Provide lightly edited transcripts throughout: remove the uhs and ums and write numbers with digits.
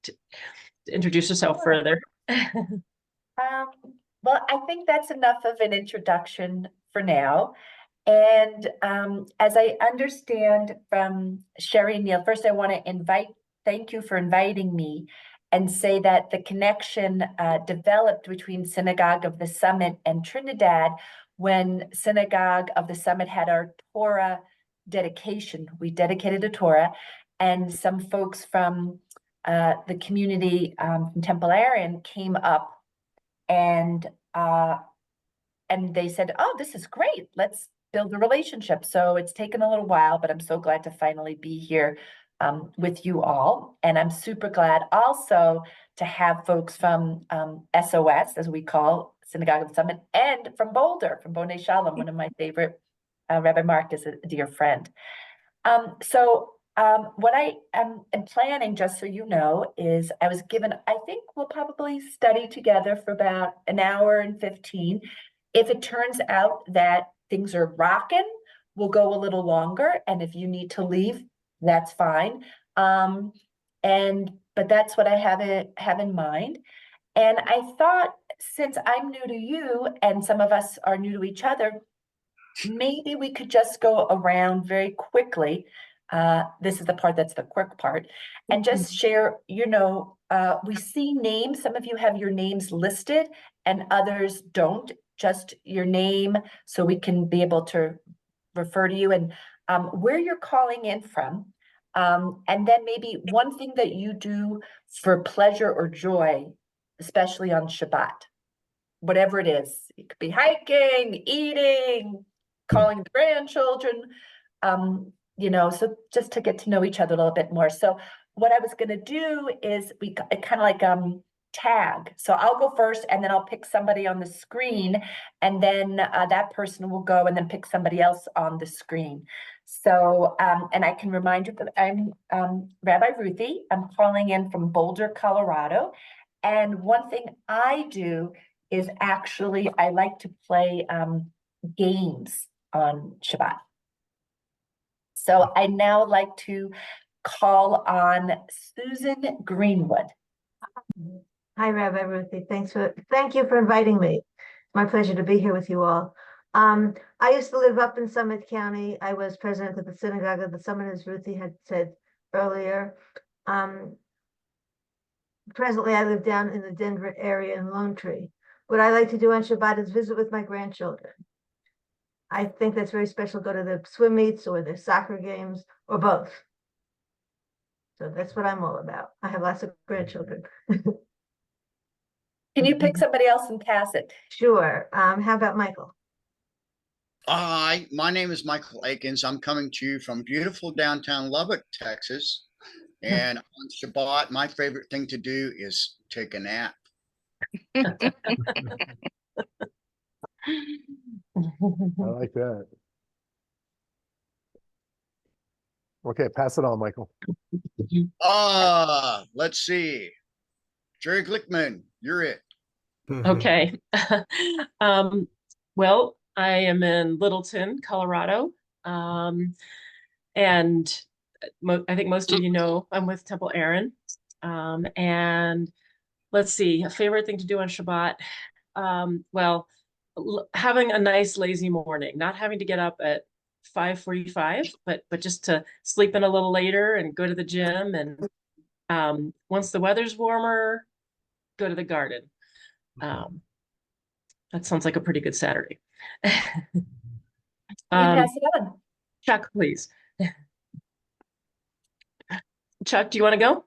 to introduce yourself further. Well, I think that's enough of an introduction for now. And as I understand from Sherry and Neil, first I want to thank you for inviting me and say that the connection developed between Synagogue of the Summit and Trinidad when Synagogue of the Summit had our Torah dedication. We dedicated a Torah, and some folks from the community from Temple Aaron came up and they said, "Oh, this is great. Let's build a relationship." So it's taken a little while, but I'm so glad to finally be here with you all. And I'm super glad also to have folks from SOS, as we call Synagogue of the Summit, and from Boulder, from Bonei Shalom, one of my favorite. Rabbi Mark is a dear friend. What I am planning, just so you know, is I was given, I think we'll probably study together for about an hour and 15. If it turns out that things are rocking, we'll go a little longer. And if you need to leave, that's fine. But that's what I have in mind. And I thought, since I'm new to you and some of us are new to each other, maybe we could just go around very quickly. This is the part that's the quick part, and just share, we see names. Some of you have your names listed and others don't, just your name, so we can be able to refer to you and where you're calling in from. And then maybe one thing that you do for pleasure or joy, especially on Shabbat, whatever it is. It could be hiking, eating, calling the grandchildren, so just to get to know each other a little bit more. So what I was going to do is we kind of like tag. So I'll go first, and then I'll pick somebody on the screen, and then that person will go and then pick somebody else on the screen. So, and I can remind you that I'm Rabbi Ruthie. I'm calling in from Boulder, Colorado. And one thing I do is actually I like to play games on Shabbat. So I now like to call on Susan Greenwood. Hi, Rabbi Ruthie. Thank you for inviting me. It's my pleasure to be here with you all. I used to live up in Summit County. I was president of the Synagogue of the Summit, as Ruthie had said earlier. Presently, I live down in the Denver area in Lone Tree. What I like to do on Shabbat is visit with my grandchildren. I think that's very special. Go to the swim meets or the soccer games or both. So that's what I'm all about. I have lots of grandchildren. Can you pick somebody else and pass it? Sure. How about Michael? Hi, my name is Michael Akins. I'm coming to you from beautiful downtown Lubbock, Texas. And on Shabbat, my favorite thing to do is take a nap. I like that. Okay, pass it on, Michael. Let's see. Jerry Glickman, you're it. Okay. Well, I am in Littleton, Colorado. And I think most of you know I'm with Temple Aaron. And let's see, a favorite thing to do on Shabbat. Well, having a nice lazy morning, not having to get up at 5:45, but just to sleep in a little later and go to the gym. And once the weather's warmer, go to the garden. That sounds like a pretty good Saturday. Pass it on. Chuck, please. Chuck, do you want to go?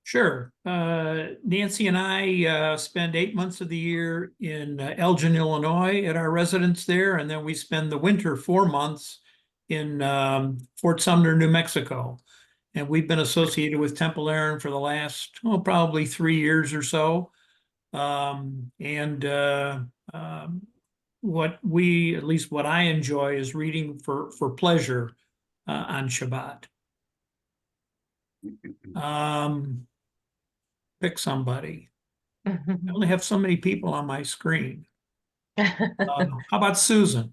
Sure. Nancy and I spend 8 months of the year in Elgin, Illinois at our residence there. And then we spend the winter 4 months in Fort Sumner, New Mexico. And we've been associated with Temple Aaron for the last, probably 3 years or so. At least what I enjoy is reading for pleasure on Shabbat. Pick somebody. I only have so many people on my screen. How about Susan?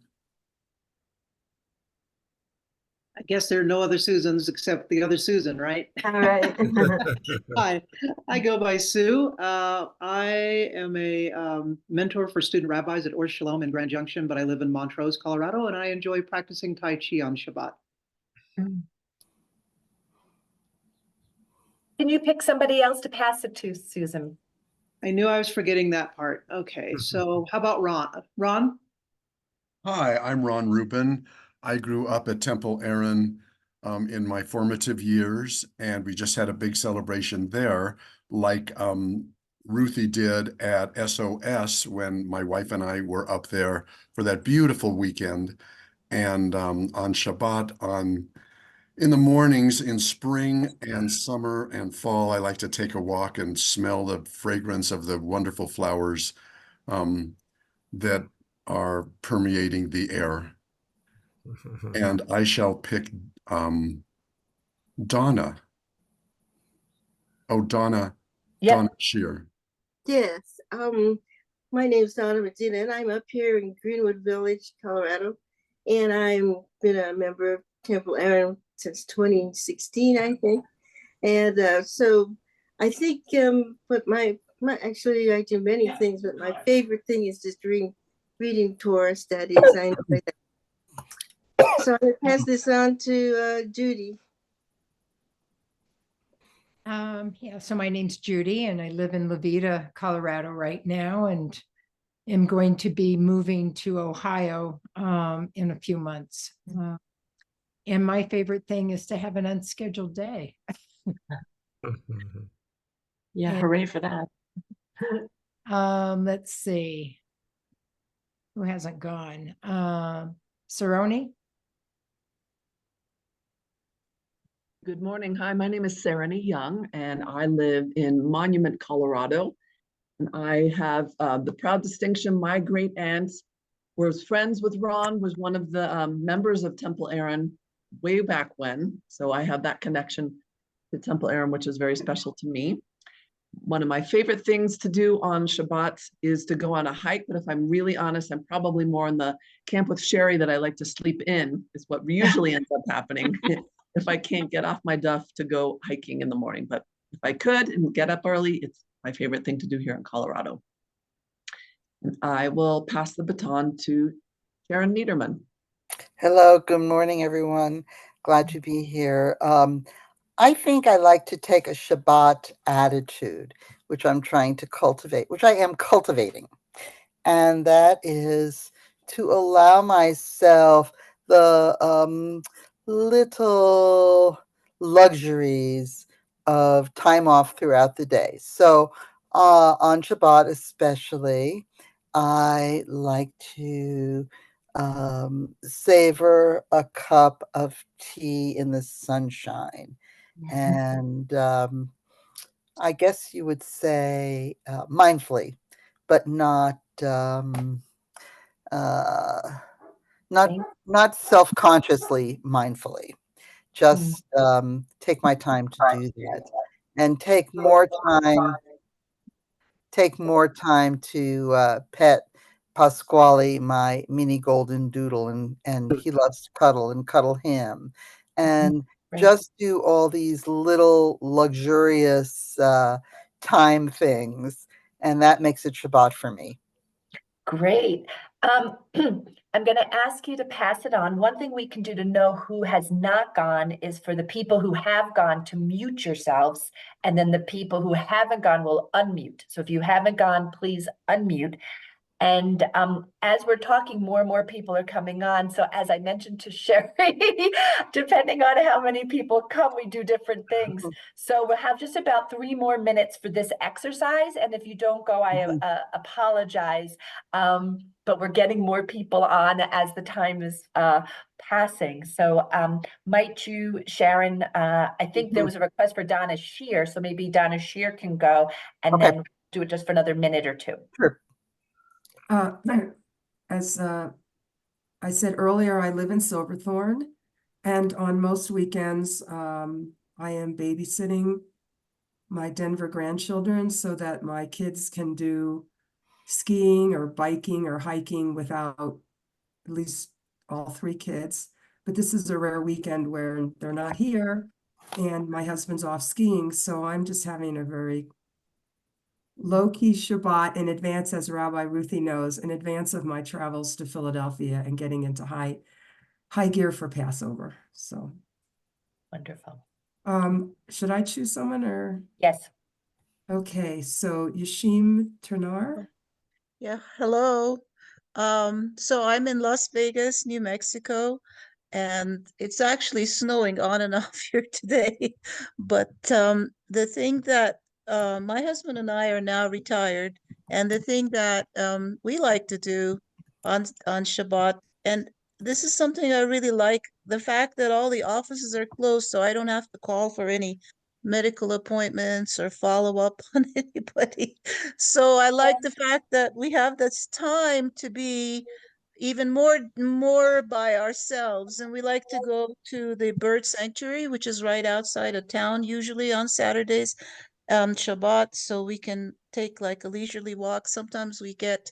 guess there are no other Susans except the other Susan, right? All right. Hi, I go by Sue. I am a mentor for student rabbis at Or Shalom in Grand Junction, but I live in Montrose, Colorado, and I enjoy practicing Tai Chi on Shabbat. Can you pick somebody else to pass it to, Susan? I knew I was forgetting that part. Okay, so how about Ron? Ron? Hi, I'm Ron Rubin. I grew up at Temple Aaron in my formative years, and we just had a big celebration there, like Ruthie did at SOS when my wife and I were up there for that beautiful weekend. And on Shabbat, in the mornings in spring and summer and fall, I like to take a walk and smell the fragrance of the wonderful flowers that are permeating the air. And I shall pick Donna. Oh, Donna Shear. Yes. My name is Donna Medina, and I'm up here in Greenwood Village, Colorado. And I've been a member of Temple Aaron since 2016, I think. And so I think but my actually I do many things, but my favorite thing is just reading Torah studies. I enjoy that. So I'm gonna pass this on to Judy. Yeah, so my name's Judy and I live in Levita, Colorado right now, and am going to be moving to Ohio in a few months. And my favorite thing is to have an unscheduled day. Yeah, And- hooray for that. Let's see. Who hasn't gone? Saroni? Good morning. Hi, my name is Sereny Young, and I live in Monument, Colorado. And I have the proud distinction, my great aunt was friends with Ron, was one of the members of Temple Aaron way back when. So I have that connection to Temple Aaron, which is very special to me. One of my favorite things to do on Shabbat is to go on a hike. But if I'm really honest, I'm probably more in the camp with Sherry that I like to sleep in, is what usually ends up happening if I can't get off my duff to go hiking in the morning. But if I could and get up early, it's my favorite thing to do here in Colorado. And I will pass the baton to Sharon Niederman. Hello, good morning, everyone. Glad to be here. I think I like to take a Shabbat attitude, which I'm trying to cultivate, which I am cultivating. And that is to allow myself the little luxuries of time off throughout the day. So on Shabbat especially, I like to savor a cup of tea in the sunshine. And I guess you would say mindfully, but not self-consciously mindfully. Just take my time to do that, and take more time to pet Pasquale, my mini golden doodle, and he loves to cuddle him, and just do all these little luxurious time things, and that makes it Shabbat for me. Great. I'm going to ask you to pass it on. One thing we can do to know who has not gone is for the people who have gone to mute yourselves, and then the people who haven't gone will unmute. So if you haven't gone, please unmute. And as we're talking, more and more people are coming on. So as I mentioned to Sherry, depending on how many people come, we do different things. So we'll have just about 3 more minutes for this exercise. And if you don't go, I apologize. But we're getting more people on as the time is passing. So might you, Sharon, I think there was a request for Donna Shear. So maybe Donna Shear can go and then do it just for another minute or 2. Sure. As I said earlier, I live in Silverthorne, and on most weekends, I am babysitting my Denver grandchildren so that my kids can do skiing or biking or hiking without at least all 3 kids. but this is a rare weekend where they're not here and my husband's off skiing, so I'm just having a very low-key Shabbat in advance, as Rabbi Ruthie knows, in advance of my travels to Philadelphia and getting into high gear for Passover. So, Wonderful. should I choose someone or? Yes. Okay, so Yashim Ternar. Yeah, hello. So I'm in Las Vegas, New Mexico, and it's actually snowing on and off here today. But the thing that my husband and I are now retired, and the thing that we like to do on Shabbat, and this is something I really like, the fact that all the offices are closed, so I don't have to call for any medical appointments or follow up on anybody. So I like the fact that we have this time to be even more by ourselves. And we like to go to the bird sanctuary, which is right outside of town, usually on Saturdays, Shabbat, so we can take like a leisurely walk. Sometimes we get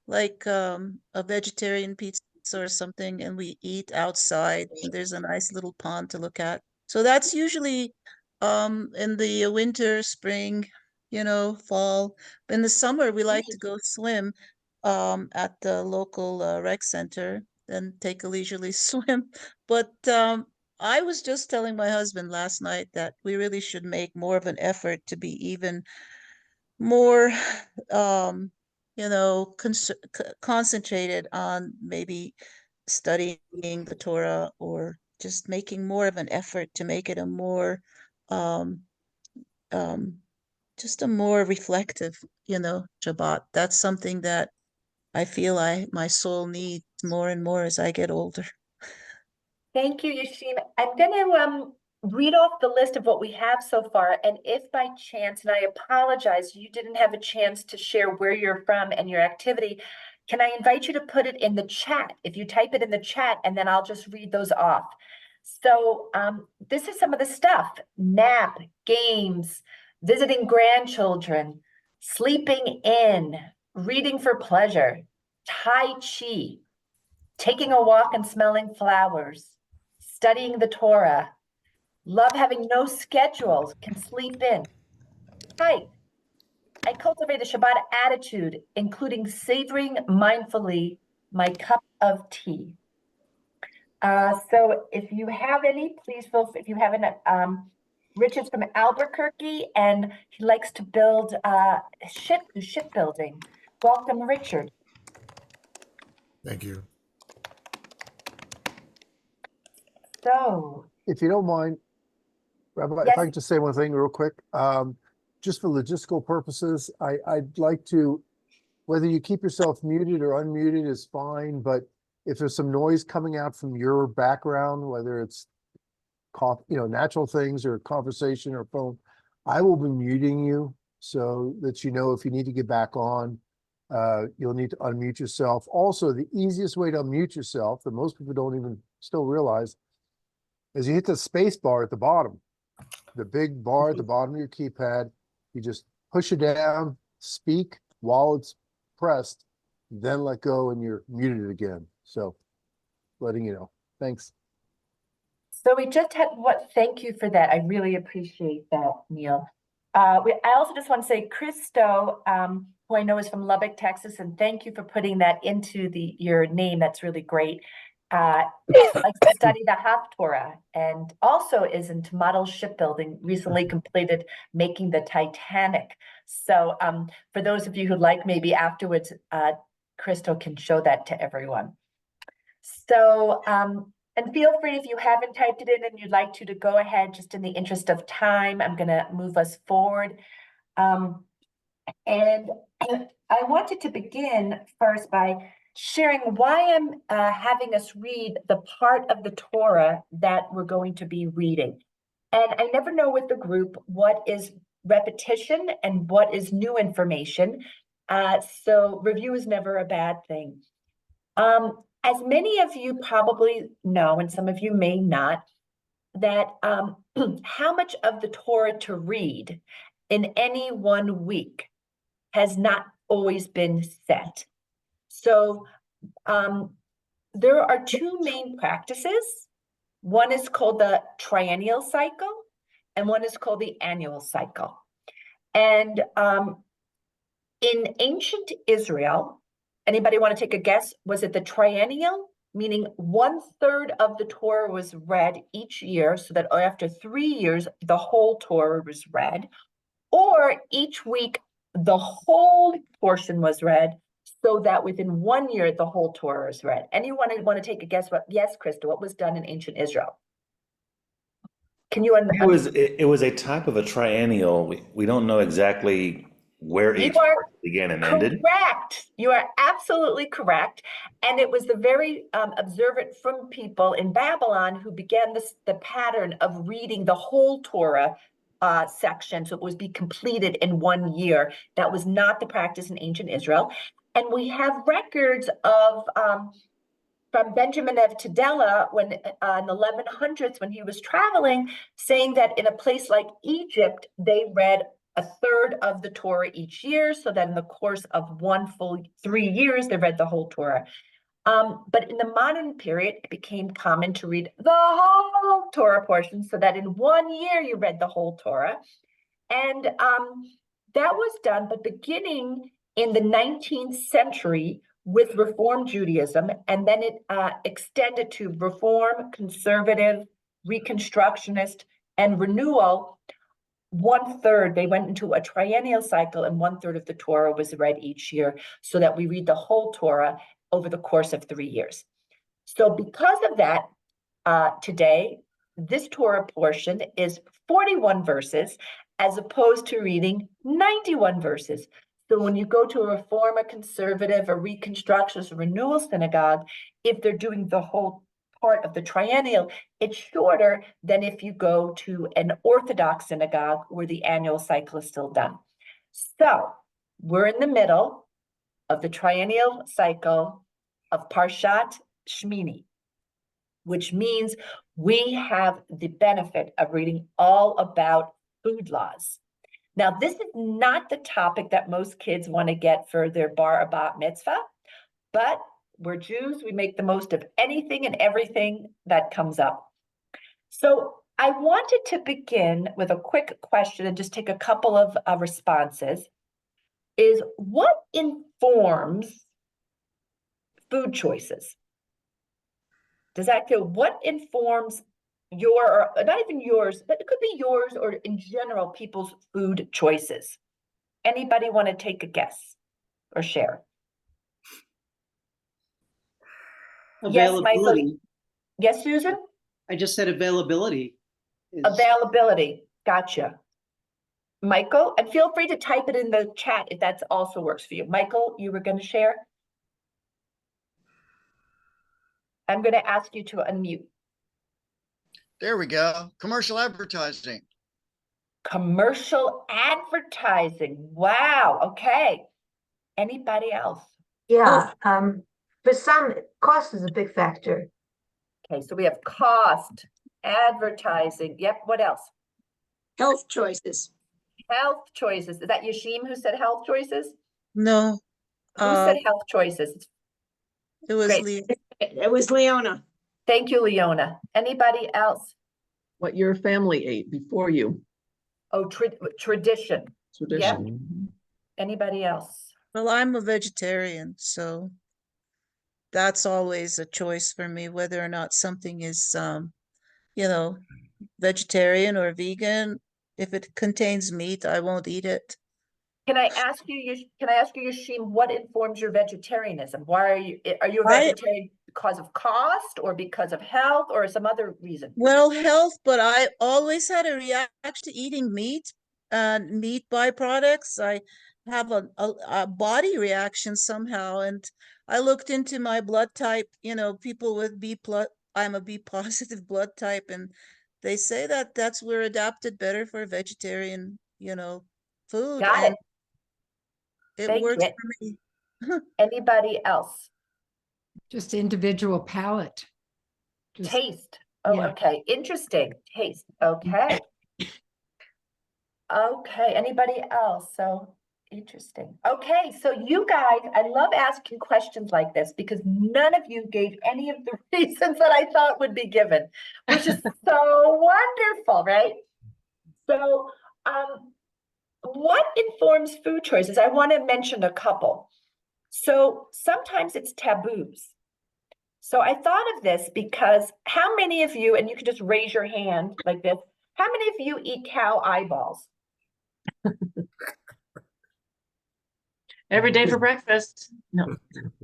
like a vegetarian pizza or something, and we eat outside. There's a nice little pond to look at. So that's usually in the winter, spring, fall. In the summer, we like to go swim at the local rec center and take a leisurely swim. But I was just telling my husband last night that we really should make more of an effort to be even more, concentrated on maybe studying the Torah, or just making more of an effort to make it a more, um, just a more reflective, Shabbat. That's something that I feel my soul needs more and more as I get older. Thank you, Yashim. I'm going to read off the list of what we have so far. And if by chance, and I apologize, you didn't have a chance to share where you're from and your activity, can I invite you to put it in the chat? If you type it in the chat, and then I'll just read those off. So this is some of the stuff: nap, games, visiting grandchildren, sleeping in, reading for pleasure, Tai Chi, taking a walk and smelling flowers, studying the Torah, love having no schedules, can sleep in. Right. I cultivate a Shabbat attitude, including savoring mindfully my cup of tea. So if you have any, please feel free. If you haven't, Rich is from Albuquerque, and he likes to build shipbuilding. Welcome, Richard. Thank you. So, If you don't mind, Rabbi, if yes. I could just say one thing real quick, just for logistical purposes, I'd like to, whether you keep yourself muted or unmuted is fine, but if there's some noise coming out from your background, whether it's natural things or conversation or phone, I will be muting you so that if you need to get back on, you'll need to unmute yourself. Also, the easiest way to unmute yourself that most people don't even still realize is you hit the space bar at the bottom, the big bar at the bottom of your keypad. You just push it down, speak while it's pressed, then let go, and you're muted again. So letting you know. Thanks. So we just had thank you for that. I really appreciate that, Neil. I also just want to say, Christo, who I know is from Lubbock, Texas, and thank you for putting that into your name. That's really great. Likes to study the Haftorah and also is into model shipbuilding, recently completed making the Titanic. So for those of you who'd like, maybe afterwards, Christo can show that to everyone. So, and feel free, if you haven't typed it in and you'd like to go ahead, just in the interest of time. I'm going to move us forward. And I wanted to begin first by sharing why I'm having us read the part of the Torah that we're going to be reading. And I never know with the group what is repetition and what is new information. So review is never a bad thing. As many of you probably know, and some of you may not, that how much of the Torah to read in any 1 week has not always been set. So there are two main practices One is called the triennial cycle, and one is called the annual cycle. And in ancient Israel, anybody want to take a guess? Was it the triennial, meaning 1/3 of the Torah was read each year, so that after 3 years, the whole Torah was read, or each week, the whole portion was read, so that within 1 year, the whole Torah is read? Anyone want to take a guess? Yes, Krista, what was done in ancient Israel? Can you? It was a type of a triennial. We don't know exactly where You each are part began and ended. correct. You are absolutely correct. And it was the very observant from people in Babylon who began the pattern of reading the whole Torah section, so it was be completed in 1 year. That was not the practice in ancient Israel. And we have records of from Benjamin of Tudela when in the 1100s, when he was traveling, saying that in a place like Egypt, they read 1/3 of the Torah each year, so that in the course of 1 full 3 years, they read the whole Torah. But in the modern period, it became common to read the whole Torah portion, so that in 1 year, you read the whole Torah. And that was done, but beginning in the 19th century with Reform Judaism, and then it extended to Reform, Conservative, Reconstructionist, and Renewal. 1/3, they went into a triennial cycle, and 1/3 of the Torah was read each year, so that we read the whole Torah over the course of 3 years. So because of that, today, this Torah portion is 41 verses, as opposed to reading 91 verses. So when you go to a Reform, a Conservative, a Reconstructionist, a Renewal synagogue, if they're doing the whole part of the triennial, it's shorter than if you go to an Orthodox synagogue where the annual cycle is still done. So we're in the middle of the triennial cycle of Parshat Shmini, which means we have the benefit of reading all about food laws. Now, this is not the topic that most kids want to get for their bar or bat mitzvah, but we're Jews, we make the most of anything and everything that comes up. So I wanted to begin with a quick question and just take a couple of responses. Is what informs food choices? Does that go, what informs your, or not even yours, but it could be yours or in general, people's food choices? Anybody want to take a guess or share? Yes, Michael. Yes, Susan? I just said availability. Availability. Gotcha. Michael, and feel free to type it in the chat if that also works for you. Michael, you were going to share? I'm going to ask you to unmute. There we go. Commercial advertising. Commercial advertising. Wow. Okay. Anybody else? Yeah. For some, cost is a big factor. Okay, so we have cost, advertising. Yep. What else? Health choices. Health choices. Is that Yashim who said health choices? No. Who said health choices? It was It was Leona. Thank you, Leona. Anybody else? What your family ate before you. Oh, tradition. Tradition. Yep. Anybody else? Well, I'm a vegetarian, so that's always a choice for me, whether or not something is, vegetarian or vegan. If it contains meat, I won't eat it. Can I ask you, Yashim, what informs your vegetarianism? Why are you a vegetarian because of cost or because of health or some other reason? Well, health, but I always had a reaction to eating meat and meat byproducts. I have a body reaction somehow, and I looked into my blood type, people with B plus, I'm a B positive blood type, and they say that we're adapted better for vegetarian, food. Got it. It Thank works you. for me. Anybody else? Just individual palate. Taste. Oh, yeah. Okay. Interesting. Taste. Okay. Okay. Anybody else? So Interesting. Okay, so you guys, I love asking questions like this because none of you gave any of the reasons that I thought would be given, which is so wonderful, right? So, what informs food choices? I want to mention a couple. So sometimes it's taboos. So I thought of this because how many of you, and you can just raise your hand like this, how many of you eat cow eyeballs? Every day for breakfast. No.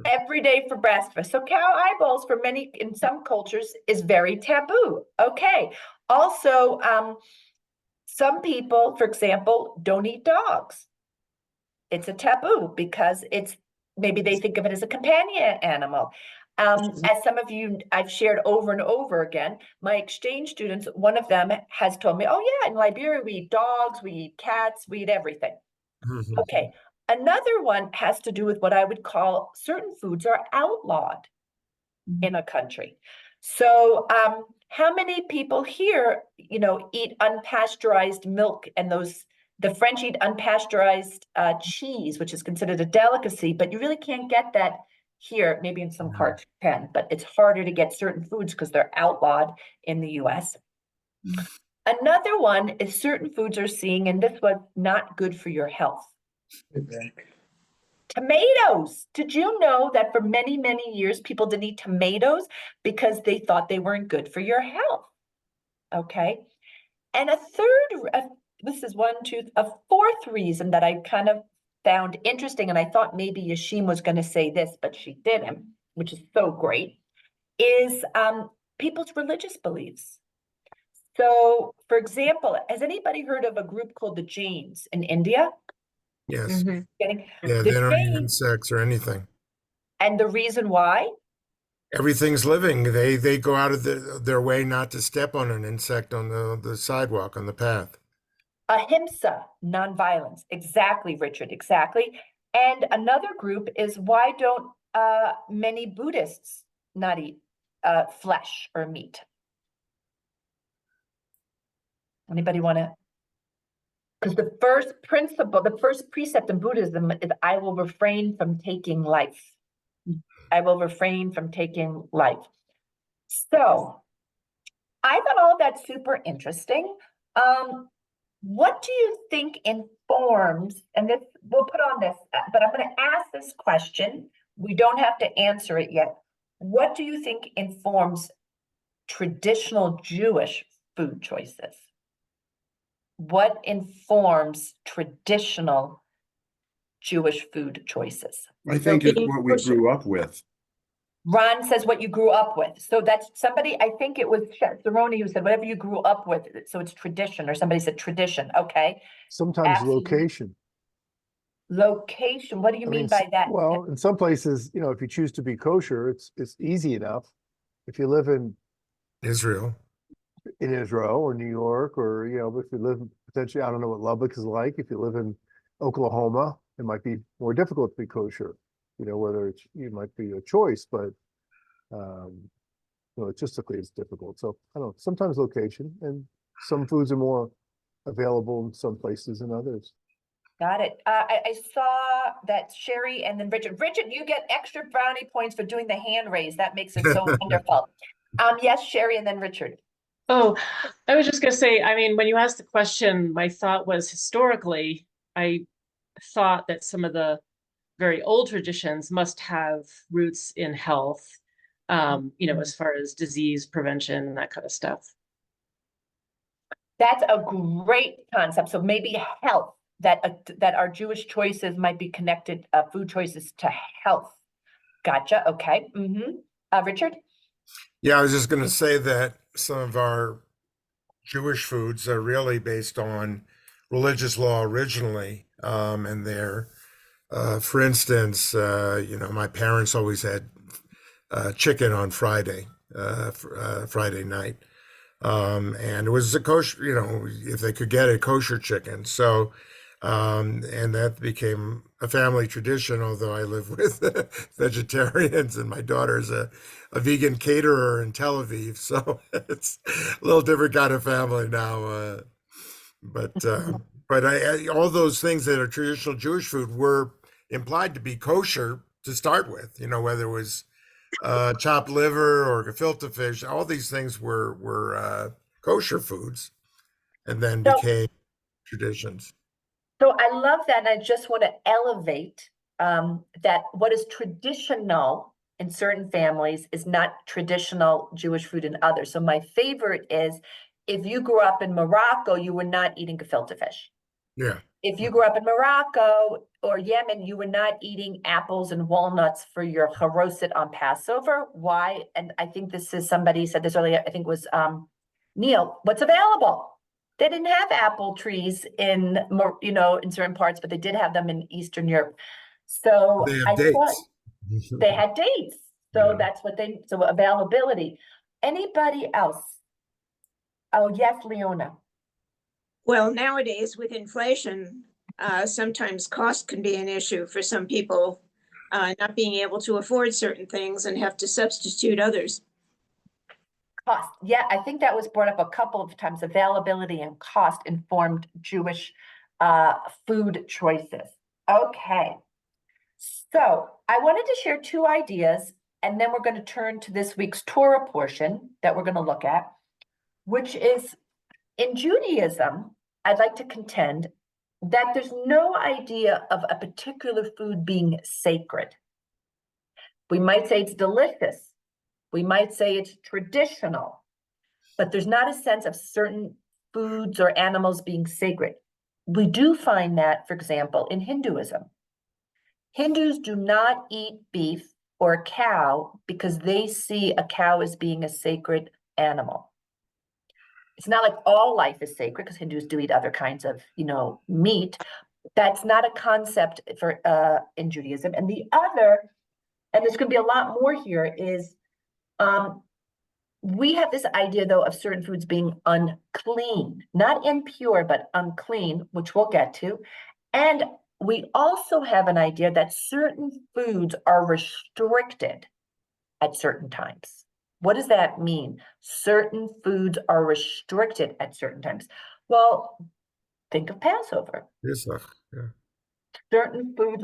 Every day for breakfast. So cow eyeballs for many, in some cultures, is very taboo. Okay. Also, some people, for example, don't eat dogs. It's a taboo because it's maybe they think of it as a companion animal. As some of you, I've shared over and over again, my exchange students, one of them has told me, oh yeah, in Liberia, we eat dogs, we eat cats, we eat everything. Okay. Another one has to do with what I would call certain foods are outlawed in a country. So, how many people here, eat unpasteurized milk and the French eat unpasteurized cheese, which is considered a delicacy, but you really can't get that here. Maybe in some parts you can, but it's harder to get certain foods because they're outlawed in the US. Another one is certain foods are seeing, and this was not good for your health. Tomatoes. Did you know that for many, many years, people didn't eat tomatoes because they thought they weren't good for your health? Okay. And a fourth reason that I kind of found interesting, and I thought maybe Yashim was going to say this, but she didn't, which is so great, is people's religious beliefs. So, for example, has anybody heard of a group called the Jains in India? Yes. Yeah, The they don't eat Jains, insects or anything. and the reason why? Everything's living. They go out of their way not to step on an insect on the sidewalk, on the path. Ahimsa, nonviolence. Exactly, Richard, exactly. And another group is why don't many Buddhists not eat flesh or meat? Anybody want to? Because the first principle, the first precept in Buddhism is I will refrain from taking life. I will refrain from taking life. So I thought all that's super interesting. What do you think informs, and this we'll put on this, but I'm going to ask this question. We don't have to answer it yet. What do you think informs traditional Jewish food choices? What informs traditional Jewish food choices? I think it's what we grew up with. Ron says what you grew up with. So that's somebody, I think it was Cerrone who said whatever you grew up with. So it's tradition, or somebody said tradition. Okay. Sometimes location. Location. What do you mean by that? Well, in some places, if you choose to be kosher, it's easy enough. If you live in Israel or New York, or, if you live potentially, I don't know what Lubbock is like. If you live in Oklahoma, it might be more difficult to be kosher. Whether it might be a choice, but logistically it's difficult. So I don't know, sometimes location, and some foods are more available in some places than others. Got it. I saw that Sherry and then Richard. Richard, you get extra brownie points for doing the hand raise. That makes it so wonderful. Yes, Sherry and then Richard. Oh, I was just going to say, when you asked the question, my thought was historically, I thought that some of the very old traditions must have roots in health, as far as disease prevention and that kind of stuff. That's a great concept. So maybe health, that our Jewish choices might be connected, food choices to health. Gotcha. Okay. Richard? Yeah, I was just going to say that some of our Jewish foods are really based on religious law originally, and they're for instance, my parents always had chicken on Friday night. And it was a kosher, if they could get a kosher chicken. So, and that became a family tradition, although I live with vegetarians and my daughter's a vegan caterer in Tel Aviv. So it's a little different kind of family now. But But all those things that are traditional Jewish food were implied to be kosher to start with, whether it was chopped liver or gefilte fish, all these things were kosher foods and then became traditions. So I love that. And I just want to elevate that what is traditional in certain families is not traditional Jewish food in others. So my favorite is if you grew up in Morocco, you were not eating gefilte fish. Yeah. If you grew up in Morocco or Yemen, you were not eating apples and walnuts for your haroset on Passover. Why? And I think this is somebody said this earlier, I think it was Neil, what's available? They didn't have apple trees in, in certain parts, but they did have them in Eastern Europe. So They have I thought dates. they had dates. So Yeah. that's what so availability. Anybody else? Oh, yes, Leona. Well, nowadays with inflation, sometimes cost can be an issue for some people, not being able to afford certain things and have to substitute others. Cost. Yeah, I think that was brought up a couple of times. Availability and cost informed Jewish food choices. Okay. So I wanted to share two ideas, and then we're going to turn to this week's Torah portion that we're going to look at, which is in Judaism, I'd like to contend that there's no idea of a particular food being sacred. We might say it's delicious. We might say it's traditional, but there's not a sense of certain foods or animals being sacred. We do find that, for example, in Hinduism. Hindus do not eat beef or a cow because they see a cow as being a sacred animal. It's not like all life is sacred because Hindus do eat other kinds of, meat. That's not a concept for in Judaism. And the other, and there's going to be a lot more here, is we have this idea, though, of certain foods being unclean, not impure, but unclean, which we'll get to. And we also have an idea that certain foods are restricted at certain times. What does that mean? Certain foods are restricted at certain times. Well, think of Passover. Yes, yeah. Certain foods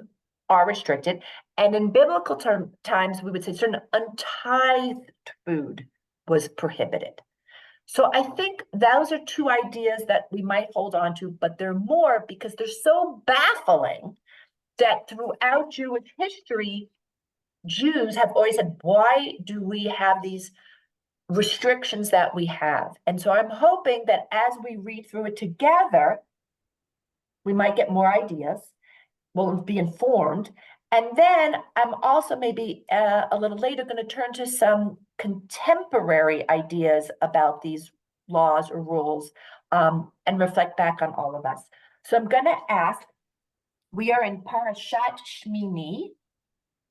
are restricted. And in biblical times, we would say certain untithed food was prohibited. So I think those are two ideas that we might hold on to, but they're more because they're so baffling that throughout Jewish history, Jews have always said, why do we have these restrictions that we have? And so I'm hoping that as we read through it together, we might get more ideas, we'll be informed. And then I'm also maybe a little later going to turn to some contemporary ideas about these laws or rules and reflect back on all of us. So I'm going to ask, we are in Parashat Shmini,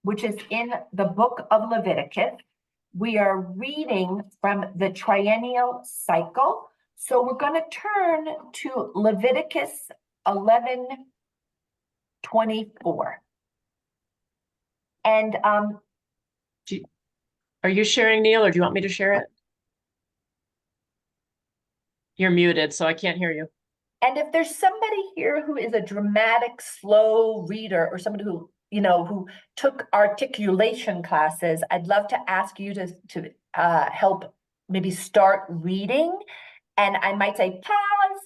which is in the book of Leviticus. We are reading from the triennial cycle. So we're going to turn to Leviticus 11:24. And are you sharing, Neil, or do you want me to share it? You're muted, so I can't hear you. And if there's somebody here who is a dramatic, slow reader, or somebody who who took articulation classes, I'd love to ask you to help maybe start reading. And I might say, pause.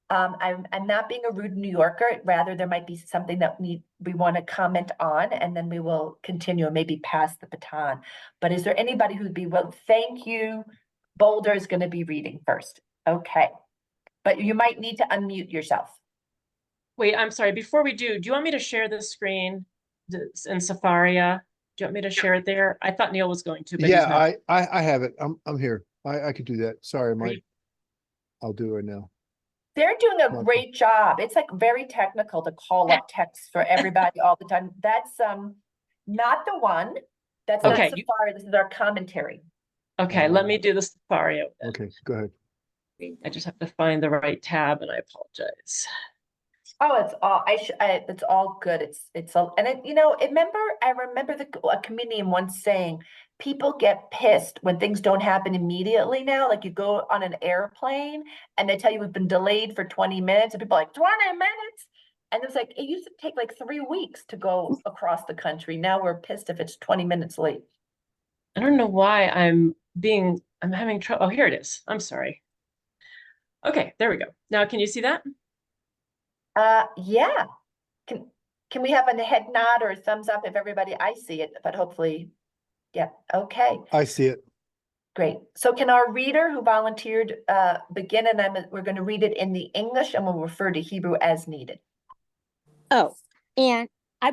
I'm not being a rude New Yorker. Rather, there might be something that we want to comment on, and then we will continue and maybe pass the baton. But is there anybody who'd be, well, thank you. Boulder is going to be reading first. Okay. But you might need to unmute yourself. Wait, I'm sorry. Before we do you want me to share the screen in Safaria? Do you want me to share it there? I thought Neil was going to, but he's not. Yeah, I have it. I'm here. I could do that. Sorry, Mike. I'll do it right now. They're doing a great job. It's like very technical to call up text for everybody all the time. That's not the one. That's not Safari. This is our commentary. Okay, let me do the Safaria. Okay, go ahead. I just have to find the right tab, and I apologize. Oh, it's all, it's all good. It's all, and I remember a comedian once saying, people get pissed when things don't happen immediately now. Like you go on an airplane and they tell you we've been delayed for 20 minutes and people are like, 20 minutes? And it's like, it used to take like 3 weeks to go across the country. Now we're pissed if it's 20 minutes late. I don't know why I'm having trouble. Oh, here it is. I'm sorry. Okay, there we go. Now, can you see that? Yeah. Can we have a head nod or a thumbs up if everybody, I see it, but hopefully, yeah, okay, I see it. great. So can our reader who volunteered begin, and we're going to read it in the English and we'll refer to Hebrew as needed. Oh, and I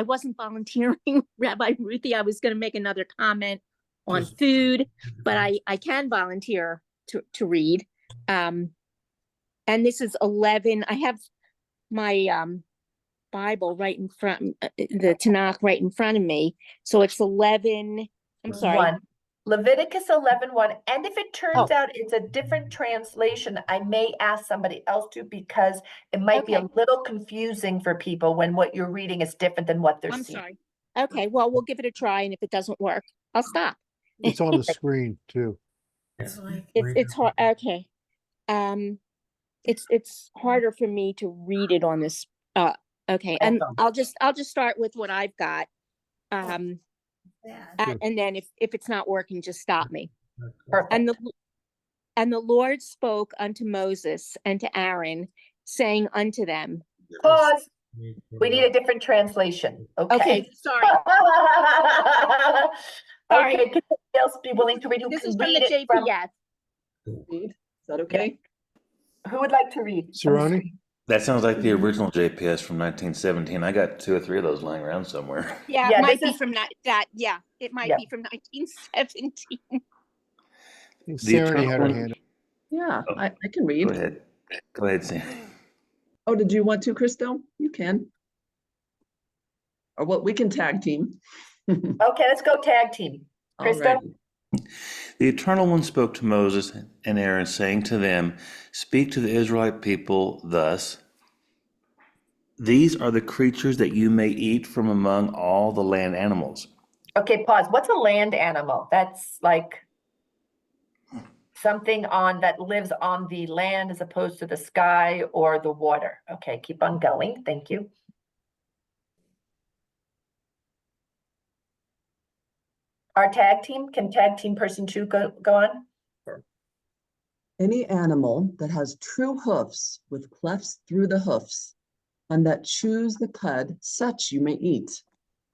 wasn't volunteering, Rabbi Ruthie. I was going to make another comment on food, but I can volunteer to read. And this is 11. I have my Bible right in front, the Tanakh right in front of me. So it's 11. I'm sorry. 1. Leviticus 11:1. And if it turns out it's a different translation, I may ask somebody else to, because it might be a little confusing for people when what you're reading is different than what they're I'm seeing. sorry. Okay, well, we'll give it a try, and if it doesn't work, I'll stop. It's on the screen too. It's hard. Okay. It's harder for me to read it on this. Okay, and I'll just start with what I've got. And then if it's not working, just stop me. Perfect. And the Lord spoke unto Moses and to Aaron, saying unto them. Pause. We need a different translation. Okay, sorry. Okay, can somebody else be willing to read? Who This can is from read the it from? JPS. Is that okay? Who would like to read? Cerrone? That sounds like the original JPS from 1917. I got 2 or 3 of those lying around somewhere. Yeah, Yeah, it might this be is- from that. Yeah, it might Yeah. be from 1917. Sarah had her hand up. Yeah, Oh, I can read. Go ahead. Go ahead, Sam. Oh, did you want to, Christo? You can. Or what, we can tag team. Okay, let's go tag team. Krista? Alrighty. The Eternal One spoke to Moses and Aaron, saying to them, Speak to the Israelite people thus. These are the creatures that you may eat from among all the land animals. Okay, pause. What's a land animal? That's like something that lives on the land as opposed to the sky or the water. Okay, keep on going. Thank you. Our tag team, can tag team person 2 go on? Any animal that has true hoofs with clefts through the hoofs, and that chews the cud, such you may eat.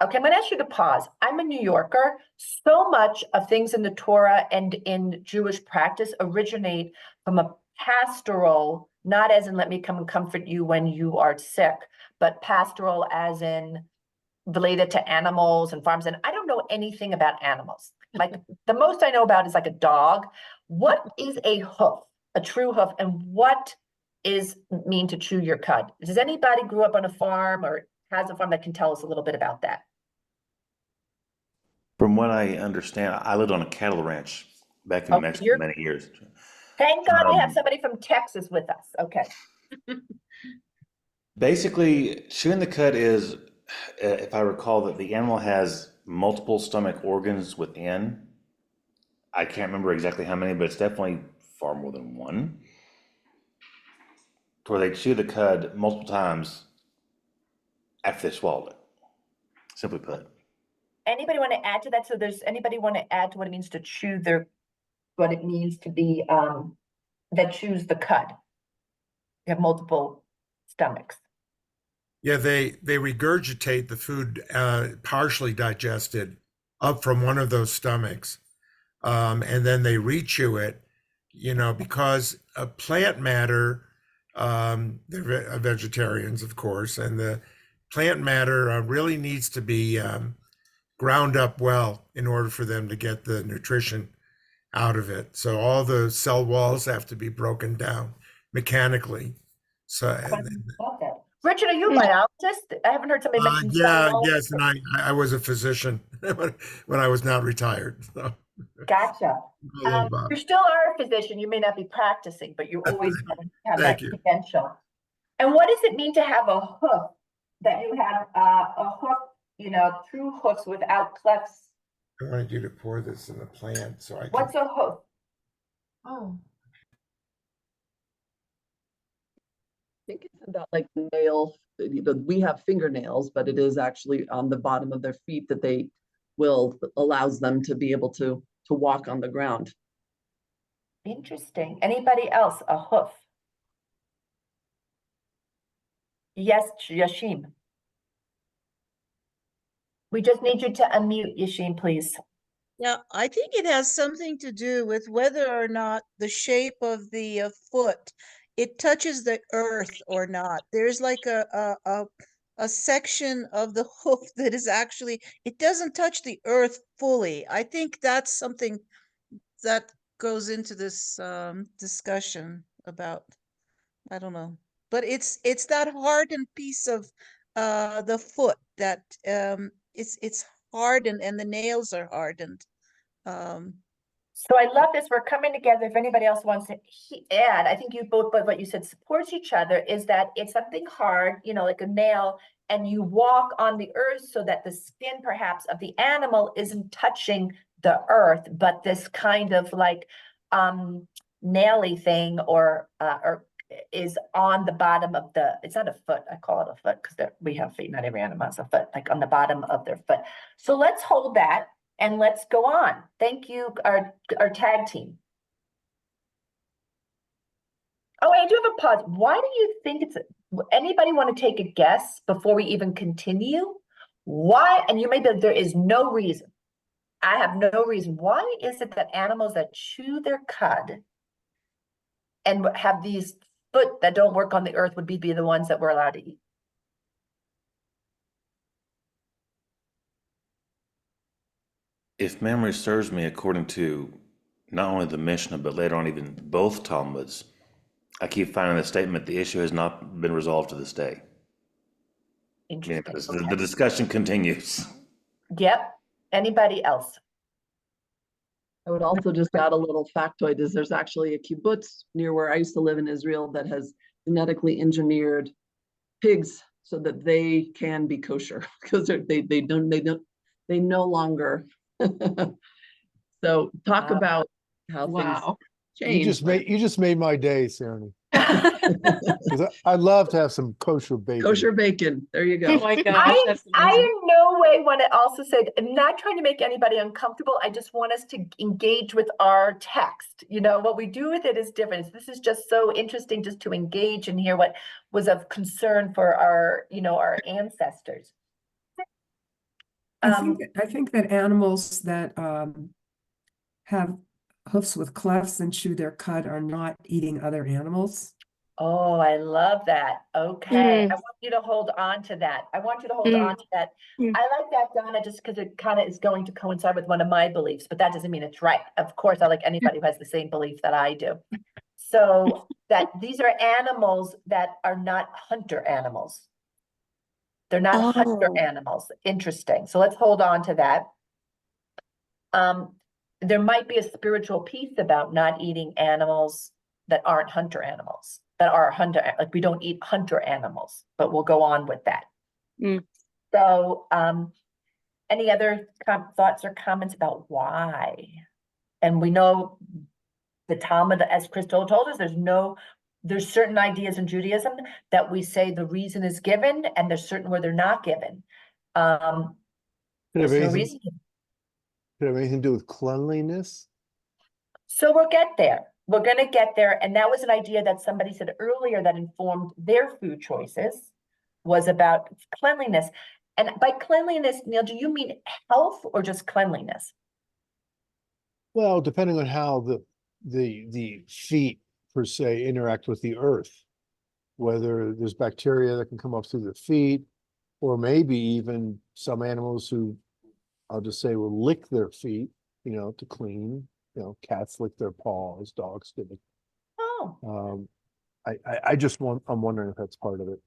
Okay, I'm going to ask you to pause. I'm a New Yorker. So much of things in the Torah and in Jewish practice originate from a pastoral, not as in let me come and comfort you when you are sick, but pastoral as in related to animals and farms. And I don't know anything about animals. Like the most I know about is like a dog. What is a hoof, a true hoof, and what is mean to chew your cud? Does anybody grew up on a farm or has a farm that can tell us a little bit about that? From what I understand, I lived on a cattle ranch back in New Mexico many years. Thank God we have somebody from Texas with us. Okay. Basically, chewing the cud is, if I recall, that the animal has multiple stomach organs within. I can't remember exactly how many, but it's definitely far more than one. Where they chew the cud multiple times after they swallowed it. Simply put. Anybody want to add to that? So there's anybody want to add to what it means to chew what it means to be, that chews the cud? You have multiple stomachs. Yeah, they regurgitate the food partially digested up from one of those stomachs, and then they rechew it. Because plant matter, they're vegetarians, of course, and the plant matter really needs to be ground up well in order for them to get the nutrition out of it. So all the cell walls have to be broken down mechanically. So. Richard, are you a biologist? I haven't heard somebody mention cell walls. Yes, and I was a physician when I was not retired. So. Gotcha. You still are a physician. You may not be practicing, but you always have that credential. And what does it mean to have a hoof? That you have a hoof, you know, true hoofs without clefts? I wanted you to pour this in the plant so I can. What's a hoof? Oh. Think it's about like nail, we have fingernails, but it is actually on the bottom of their feet that they will allows them to be able to walk on the ground. Interesting. Anybody else? A hoof? Yes, Yashim. We just need you to unmute, Yashim, please. Yeah, I think it has something to do with whether or not the shape of the foot, it touches the earth or not. There's like a section of the hoof that is actually, it doesn't touch the earth fully. I think that's something that goes into this discussion about, I don't know, but it's that hardened piece of the foot that it's hardened and the nails are hardened. So I love this. We're coming together. If anybody else wants to add, I think you both, but what you said supports each other, is that it's something hard, you know, like a nail, and you walk on the earth so that the skin perhaps of the animal isn't touching the earth, but this kind of like naily thing or is on the bottom of the, it's not a foot, I call it a foot because we have feet, not every animal has a foot, like on the bottom of their foot. So let's hold that and let's go on. Thank you, our tag team. Oh, I do have a pause. Why do you think it's, anybody want to take a guess before we even continue? Why, and you may be, there is no reason. I have no reason. Why is it that animals that chew their cud and have these foot that don't work on the earth would be the ones that we're allowed to eat? If memory serves me, according to not only the Mishnah, but later on even both Talmuds, I keep finding the statement, the issue has not been resolved to this day. Interesting. The discussion continues. Yep. Anybody else? I would also just add a little factoid, is there's actually a kibbutz near where I used to live in Israel that has genetically engineered pigs so that they can be kosher because they no longer. So talk about how things change. You just made my day, Sarah. I'd love to have some kosher bacon. Kosher bacon. There you go. Oh my gosh, that's I amazing. in no way want to also say, I'm not trying to make anybody uncomfortable. I just want us to engage with our text. You know, what we do with it is different. This is just so interesting just to engage and hear what was of concern for our, you know, our ancestors. I think that animals that have hoofs with clefts and chew their cud are not eating other animals. Oh, I love that. Okay. I want you to hold on to that. I want you to hold on to that. I like that, Donna, just because it kind of is going to coincide with one of my beliefs, but that doesn't mean it's right. Of course, I like anybody who has the same belief that I do. So that these are animals that are not hunter animals. They're not hunter animals. Interesting. So let's hold on to that. There might be a spiritual piece about not eating animals that aren't hunter animals, that are hunter, like we don't eat hunter animals, but we'll go on with that. So any other thoughts or comments about why? And we know the Talmud, as Crystal told us, there's certain ideas in Judaism that we say the reason is given, and there's certain where they're not given. There's no reason. Could it have anything to do with cleanliness? So we'll get there. We're going to get there. And that was an idea that somebody said earlier that informed their food choices, was about cleanliness. And by cleanliness, Neil, do you mean health or just cleanliness? Well, depending on how the feet per se interact with the earth, whether there's bacteria that can come up through the feet, or maybe even some animals who, I'll just say, will lick their feet, you know, to clean. You know, cats lick their paws, dogs do it. Oh. I'm wondering if that's part of it.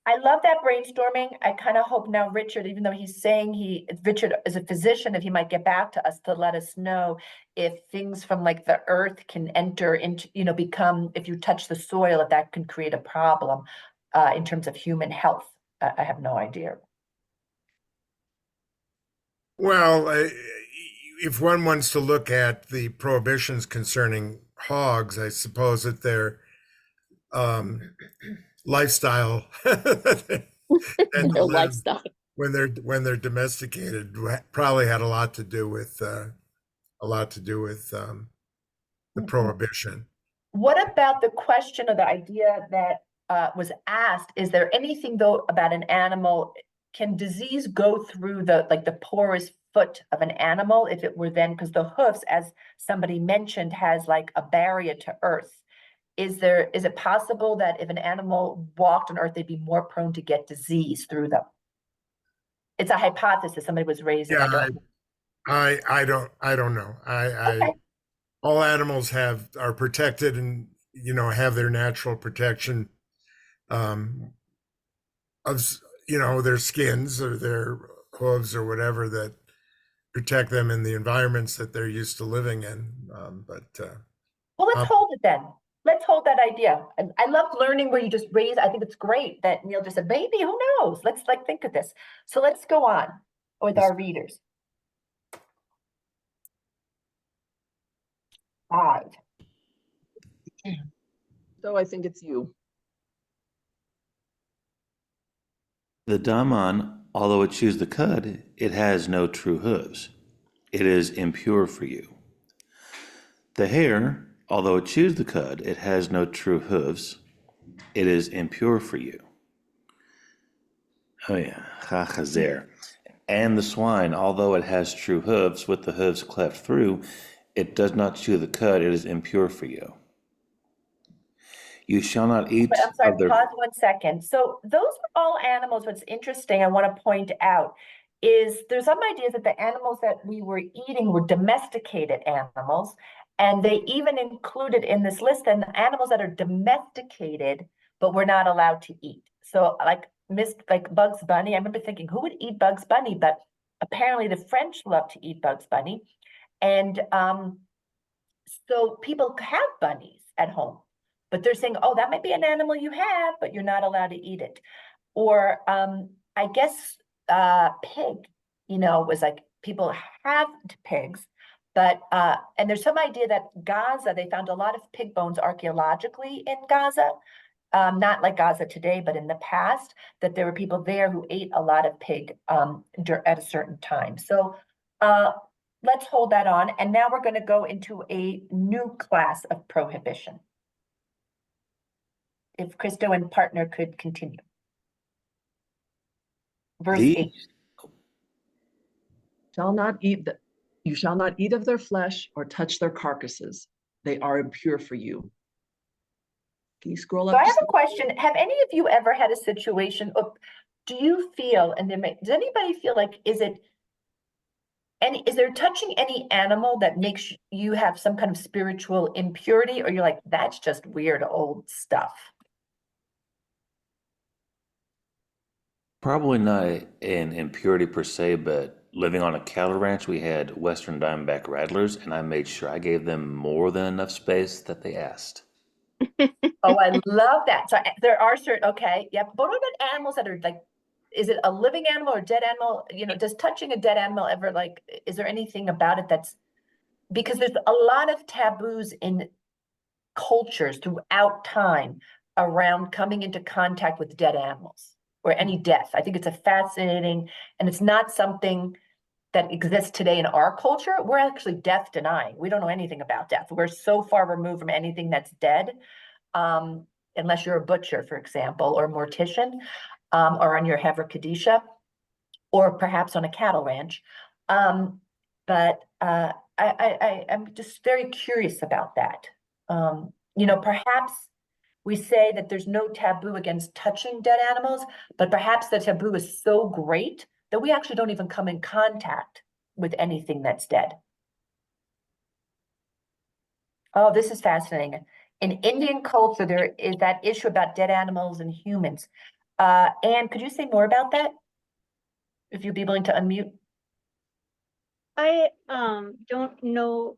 I love that brainstorming. I kind of hope now Richard, even though he's saying Richard is a physician, if he might get back to us to let us know if things from like the earth can enter into, you know, become, if you touch the soil, if that can create a problem. in terms of human health. I have no idea. Well, if one wants to look at the prohibitions concerning hogs, I suppose that their lifestyle that Their live lifestyle. when they're domesticated probably had a lot to do with the prohibition. What about the question or the idea that was asked? Is there anything though about an animal? Can disease go through the porous foot of an animal if it were then, because the hoofs, as somebody mentioned, has like a barrier to earth? Is it possible that if an animal walked on earth, they'd be more prone to get disease through them? It's a hypothesis somebody was raising. Yeah, I don't know. Okay. All animals are protected and have their natural protection of their skins or their hooves or whatever that protect them in the environments that they're used to living in. Well, let's hold it then. Let's hold that idea. I love learning where you just raise. I think it's great that Neil just said, maybe, who knows? Let's think of this. So let's go on with our readers. 5. So I think it's you. The daman, although it chews the cud, it has no true hooves. It is impure for you. The hare, although it chews the cud, it has no true hooves. It is impure for you. Oh yeah, chachazer. And the swine, although it has true hooves, with the hooves cleft through, it does not chew the cud. It is impure for you. You shall not eat But I'm sorry, of their... pause 1 second. So those are all animals. What's interesting, I want to point out, is there's some ideas that the animals that we were eating were domesticated animals, and they even included in this list then the animals that are domesticated, but we're not allowed to eat. So like Bugs Bunny, I remember thinking, who would eat Bugs Bunny? But apparently the French love to eat Bugs Bunny. And so people have bunnies at home, but they're saying, oh, that might be an animal you have, but you're not allowed to eat it. Or I guess pig, was like people have pigs, but and there's some idea that Gaza, they found a lot of pig bones archaeologically in Gaza, not like Gaza today, but in the past, that there were people there who ate a lot of pig at a certain time. So let's hold that on. And now we're going to go into a new class of prohibition. If Christo and partner could continue. Verse 8. You shall not eat of their flesh or touch their carcasses. They are impure for you. Can you scroll up? So I have a question. Have any of you ever had a situation, do you feel, and does anybody feel like, is there touching any animal that makes you have some kind of spiritual impurity, or you're like, that's just weird old stuff? Probably not an impurity per se, but living on a cattle ranch, we had Western Diamondback rattlers, and I made sure I gave them more than enough space that they asked. Oh, I love that. So there are certain, okay, yep. But what about animals that are like, is it a living animal or dead animal? Does touching a dead animal ever, like, is there anything about it that's, because there's a lot of taboos in cultures throughout time around coming into contact with dead animals or any death. I think it's a fascinating, and it's not something that exists today in our culture. We're actually death denying. We don't know anything about death. We're so far removed from anything that's dead, unless you're a butcher, for example, or a mortician, or on your Hever Kadisha, or perhaps on a cattle ranch. But I'm just very curious about that. Perhaps we say that there's no taboo against touching dead animals, but perhaps the taboo is so great that we actually don't even come in contact with anything that's dead. Oh, this is fascinating. In Indian culture, there is that issue about dead animals and humans. Anne, could you say more about that? If you'd be willing to unmute. I don't know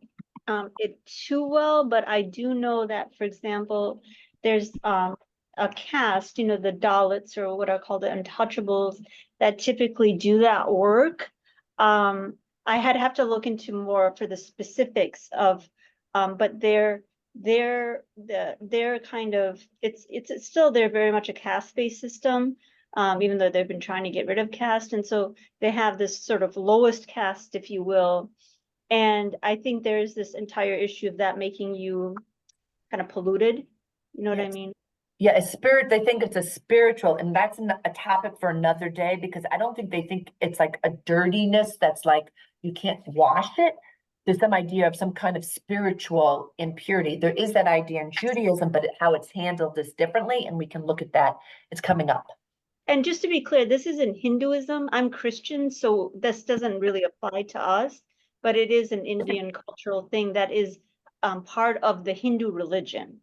it too well, but I do know that, for example, there's a caste, you know, the Dalits or what I call the untouchables that typically do that work. I have to look into more for the specifics of, but they're kind of, it's still, they're very much a caste-based system, even though they've been trying to get rid of caste. And so they have this sort of lowest caste, if you will. And I think there's this entire issue of that making you kind of polluted. You know what I mean? Yeah, a spirit, they think it's a spiritual, and that's a topic for another day, because I don't think they think it's like a dirtiness that's like you can't wash it. There's some idea of some kind of spiritual impurity. There is that idea in Judaism, but how it's handled is differently, and we can look at that. It's coming up. And just to be clear, this isn't Hinduism. I'm Christian, so this doesn't really apply to us, but it is an Indian cultural thing that is part of the Hindu religion.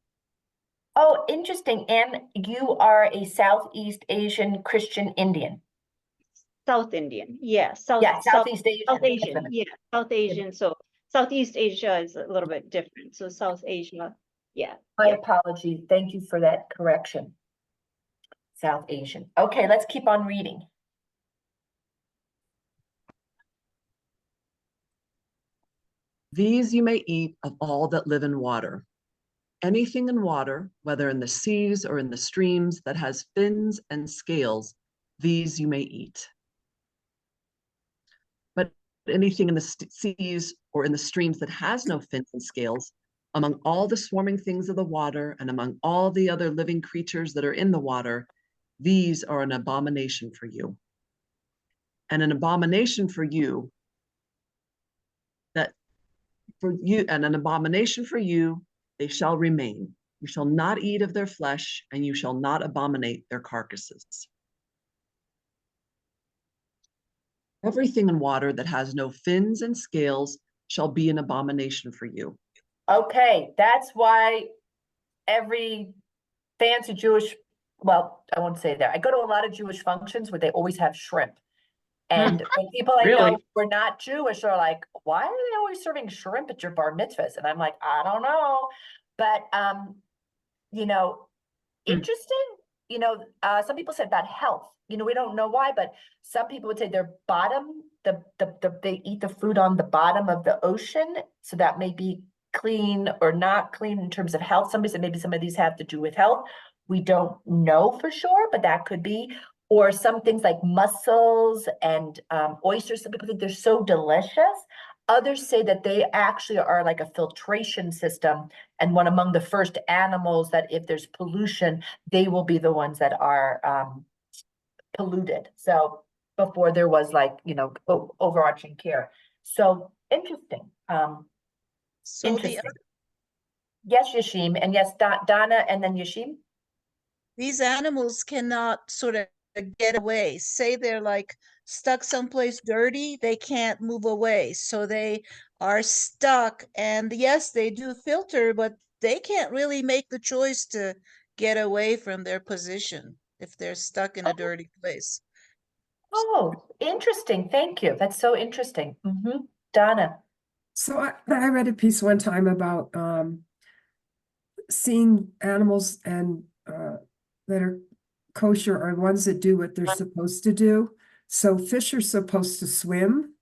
Oh, interesting. And you are a Southeast Asian Christian Indian. South Indian, yeah. Southeast Asian. South Asian, yeah. South Asian. So Southeast Asia is a little bit different. So South Asia, yeah. My apologies. Thank you for that correction. South Asian. Okay, let's keep on reading. These you may eat of all that live in water. Anything in water, whether in the seas or in the streams, that has fins and scales, these you may eat. But anything in the seas or in the streams that has no fins and scales, among all the swarming things of the water and among all the other living creatures that are in the water, these are an abomination for you. And an abomination for you, and an abomination for you, they shall remain. You shall not eat of their flesh, and you shall not abominate their carcasses. Everything in water that has no fins and scales shall be an abomination for you. Okay, that's why every fancy Jewish, well, I won't say that. I go to a lot of Jewish functions where they always have shrimp. And when people I know who are not Jewish are like, why are they always serving shrimp at your bar mitzvahs? And I'm like, I don't know. But, you know, interesting. You know, some people said about health. You know, we don't know why, but some people would say their bottom, they eat the food on the bottom of the ocean. So that may be clean or not clean in terms of health. Somebody said maybe some of these have to do with health. We don't know for sure, but that could be. Or some things like mussels and oysters, some people think they're so delicious. Others say that they actually are like a filtration system, and one among the first animals that if there's pollution, they will be the ones that are polluted. So before there was like, you know, overarching care. So interesting. Interesting. Yes, Yashim, and yes, Donna, and then Yashim. These animals cannot sort of get away. Say they're like stuck someplace dirty, they can't move away. So they are stuck. And yes, they do filter, but they can't really make the choice to get away from their position if they're stuck in a dirty place. Oh, interesting. Thank you. That's so interesting. Donna. So I read a piece one time about seeing animals and that are kosher are ones that do what they're supposed to do. So fish are supposed to swim.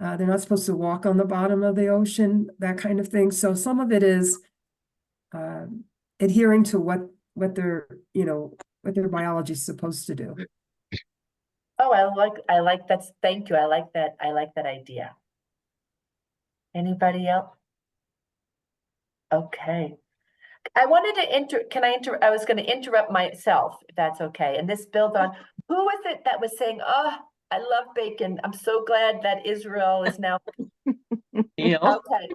They're not supposed to walk on the bottom of the ocean, that kind of thing. So some of it is adhering to what their, you know, what their biology is supposed to do. Oh, I like that. Thank you. I like that idea. Anybody else? Okay. I wanted to I was going to interrupt myself, if that's okay. And this builds on, who was it that was saying, oh, I love bacon. I'm so glad that Israel is now. Yeah. Okay.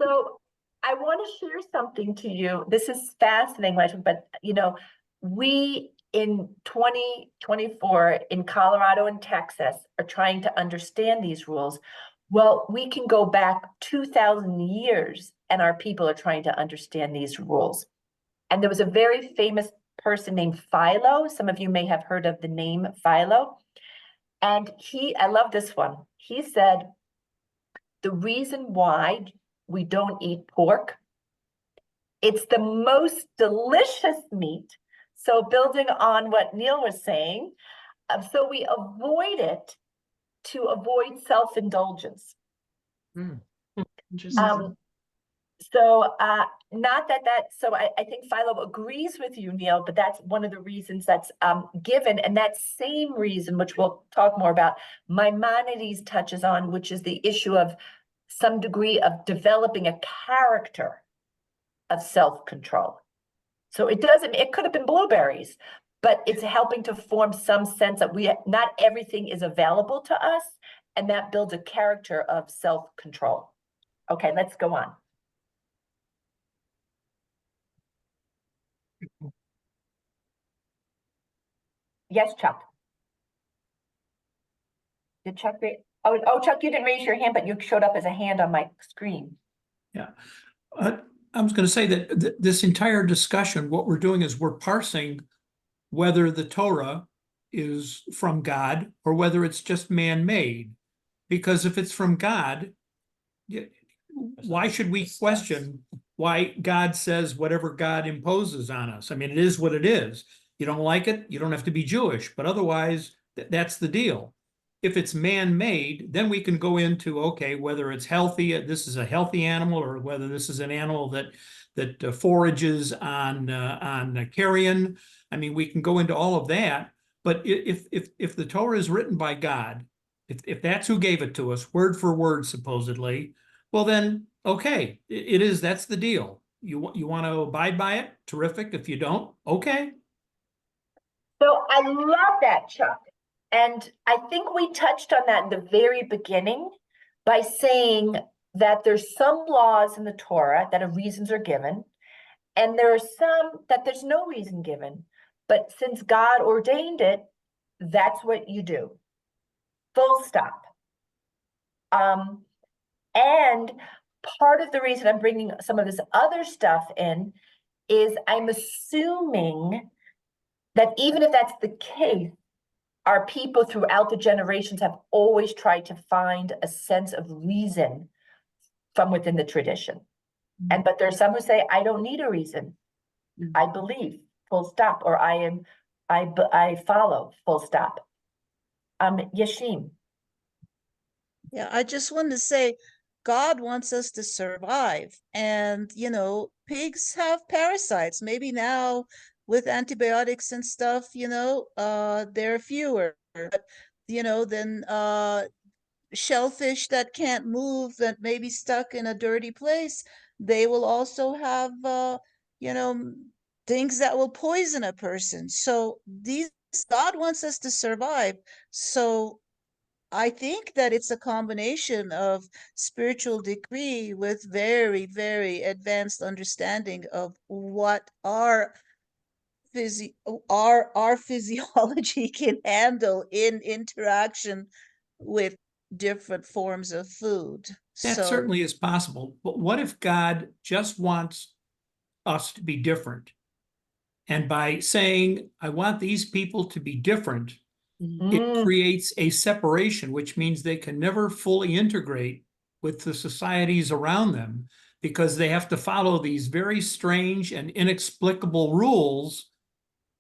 So I want to share something to you. This is fascinating, but you know, we in 2024 in Colorado and Texas are trying to understand these rules. Well, we can go back 2,000 years and our people are trying to understand these rules. And there was a very famous person named Philo. Some of you may have heard of the name Philo. And I love this one. He said, the reason why we don't eat pork, it's the most delicious meat. So building on what Neil was saying, so we avoid it to avoid self-indulgence. Interesting. Not so I think Philo agrees with you, Neil, but that's one of the reasons that's given. And that same reason, which we'll talk more about, Maimonides touches on, which is the issue of some degree of developing a character of self-control. So it could have been blueberries, but it's helping to form some sense that not everything is available to us, and that builds a character of self-control. Okay, let's go on. Yes, Chuck. Did Chuck raise? Oh, Chuck, you didn't raise your hand, but you showed up as a hand on my screen. Yeah. I was going to say that this entire discussion, what we're doing is we're parsing whether the Torah is from God or whether it's just man-made. Because if it's from God, why should we question why God says whatever God imposes on us? I mean, it is what it is. You don't like it, you don't have to be Jewish, but otherwise, that's the deal. If it's man-made, then we can go into, okay, whether it's healthy, this is a healthy animal, or whether this is an animal that forages on carrion. I mean, we can go into all of that. But if the Torah is written by God, if that's who gave it to us, word for word, supposedly, well then, okay, it is, that's the deal. You want to abide by it? Terrific. If you don't, okay. So I love that, Chuck. And I think we touched on that in the very beginning by saying that there's some laws in the Torah that reasons are given, and there are some that there's no reason given. But since God ordained it, that's what you do. Full stop. And part of the reason I'm bringing some of this other stuff in is I'm assuming that even if that's the case, our people throughout the generations have always tried to find a sense of reason from within the tradition. But there's some who say, I don't need a reason. I believe, full stop, or I follow, full stop. Yashim. Yeah, I just wanted to say, God wants us to survive. And, pigs have parasites. Maybe now with antibiotics and stuff, there are fewer. But, then shellfish that can't move, that may be stuck in a dirty place, they will also have, things that will poison a person. So God wants us to survive. So I think that it's a combination of spiritual degree with very, very advanced understanding of what our physiology can handle in interaction with different forms of food. That certainly is possible. But what if God just wants us to be different? And by saying, I want these people to be different, it creates a separation, which means they can never fully integrate with the societies around them because they have to follow these very strange and inexplicable rules.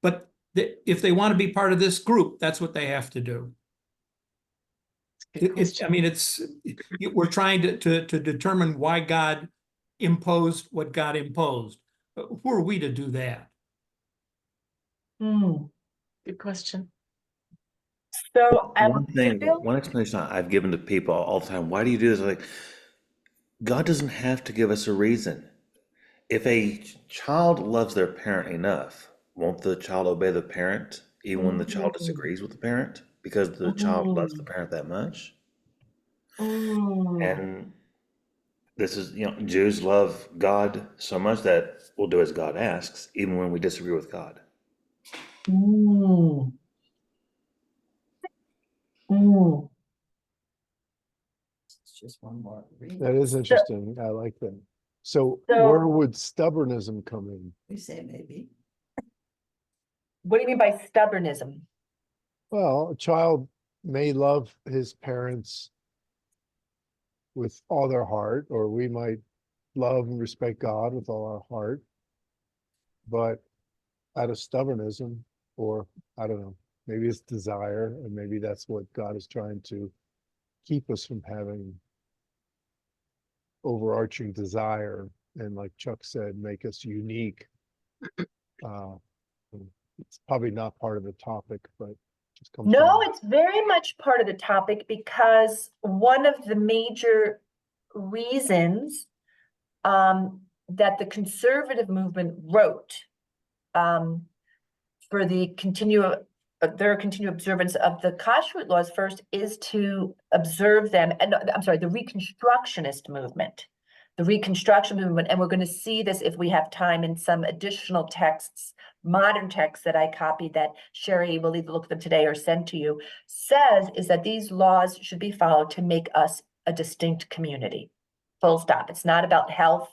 But if they want to be part of this group, that's what they have to do. We're trying to determine why God imposed what God imposed. Who are we to do that? Good question. So one explanation I've given to people all the time, why do you do this? Like, God doesn't have to give us a reason. If a child loves their parent enough, won't the child obey the parent even when the child disagrees with the parent because the child loves the parent that much? And this is, Jews love God so much that we'll do as God asks, even when we disagree with God. It's just one more. That is interesting. I like that. So where would stubbornism come in? We say maybe. What do you mean by stubbornism? Well, a child may love his parents with all their heart, or we might love and respect God with all our heart. But out of stubbornism, or I don't know, maybe it's desire, and maybe that's what God is trying to keep us from having overarching desire, and like Chuck said, make us unique. It's probably not part of the topic, but just comes to No, mind. it's very much part of the topic because one of the major reasons that the conservative movement wrote for the their continued observance of the kashrut laws first is to observe them, and I'm sorry, the Reconstructionist movement. The Reconstruction movement, and we're going to see this if we have time in some additional texts, modern texts that I copied that Sherry will either look at them today or send to you, says is that these laws should be followed to make us a distinct community. Full stop. It's not about health.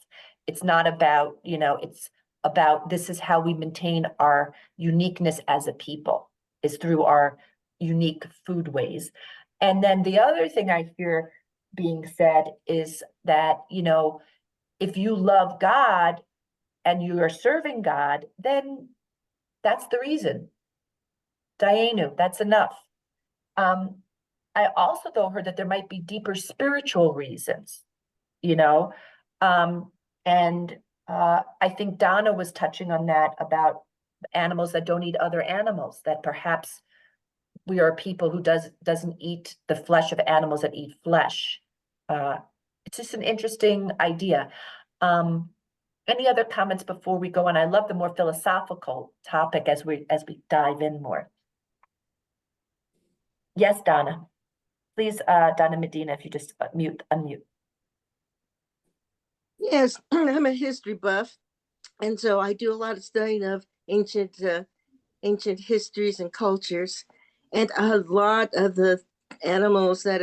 It's not about, it's about this is how we maintain our uniqueness as a people, is through our unique food ways. And then the other thing I hear being said is that, if you love God and you are serving God, then that's the reason. Dayenu, that's enough. I also, though, heard that there might be deeper spiritual reasons, and I think Donna was touching on that about animals that don't eat other animals, that perhaps we are people who doesn't eat the flesh of animals that eat flesh. It's just an interesting idea. Any other comments before we go on? I love the more philosophical topic as we dive in more. Yes, Donna. Please, Donna Medina, if you just unmute. Yes, I'm a history buff, and so I do a lot of studying of ancient histories and cultures, and a lot of the animals that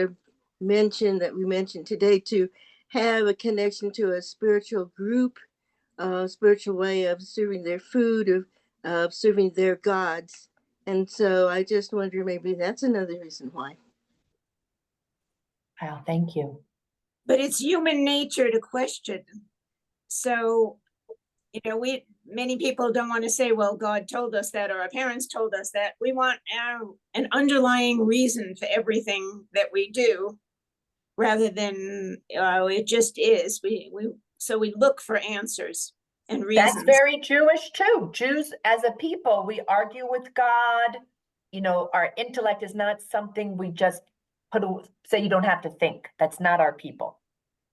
we mentioned today, to have a connection to a spiritual group, a spiritual way of serving their food, of serving their gods. And so I just wonder, maybe that's another reason why. Wow, thank you. But it's human nature to question. So, many people don't want to say, well, God told us that, or our parents told us that. We want an underlying reason for everything that we do, rather than it just is. So we look for answers and reasons. That's very Jewish too. Jews as a people, we argue with God. Our intellect is not something we just say you don't have to think. That's not our people.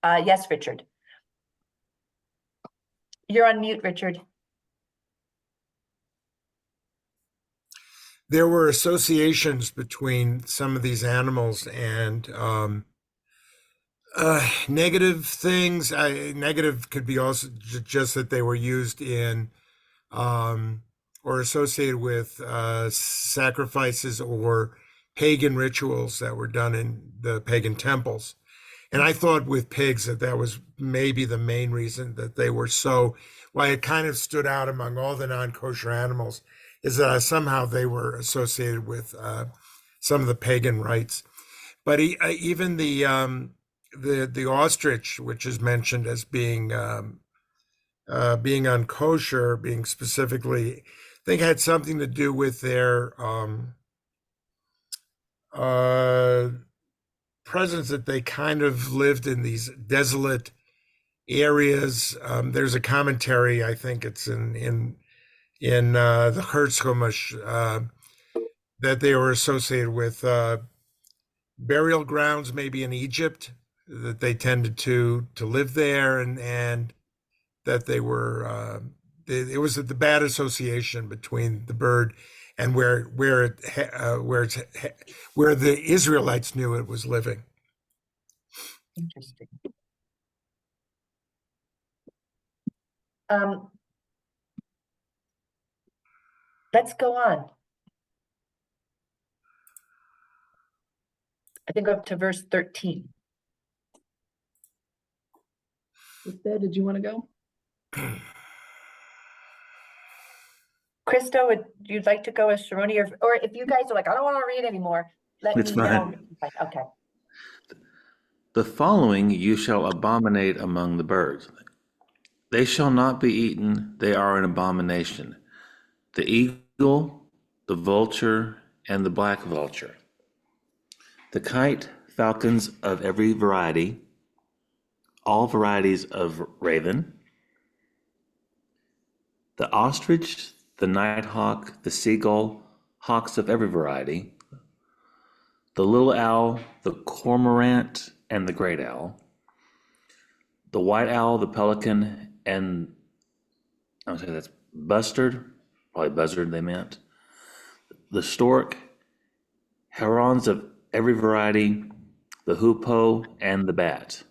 Yes, Richard. You're on mute, Richard. There were associations between some of these animals and negative things. Negative could be also just that they were used in or associated with sacrifices or pagan rituals that were done in the pagan temples. And I thought with pigs that was maybe the main reason that they were why it kind of stood out among all the non-kosher animals, is that somehow they were associated with some of the pagan rites. But even the ostrich, which is mentioned as being unkosher, being specifically, I think had something to do with their presence, that they kind of lived in these desolate areas. There's a commentary, I think it's in the Hertz Chumash, that they were associated with burial grounds, maybe in Egypt, that they tended to live there, and that they were it was the bad association between the bird and where the Israelites knew it was living. Interesting. Let's go on. I think up to verse 13. Did you want to go? Christo, would you like to go as Sharoni, or if you guys are like, I don't want to read anymore, let It's me know. fine. Okay. The following you shall abominate among the birds. They shall not be eaten, they are an abomination. the eagle, the vulture, and the black vulture. The kite, falcons of every variety, all varieties of raven. The ostrich, the nighthawk, the seagull, hawks of every variety. The little owl, the cormorant, and the great owl. The white owl, the pelican, and I would say that's bustard, probably buzzard they meant. The stork, herons of every variety, the hoopoe, and the bat.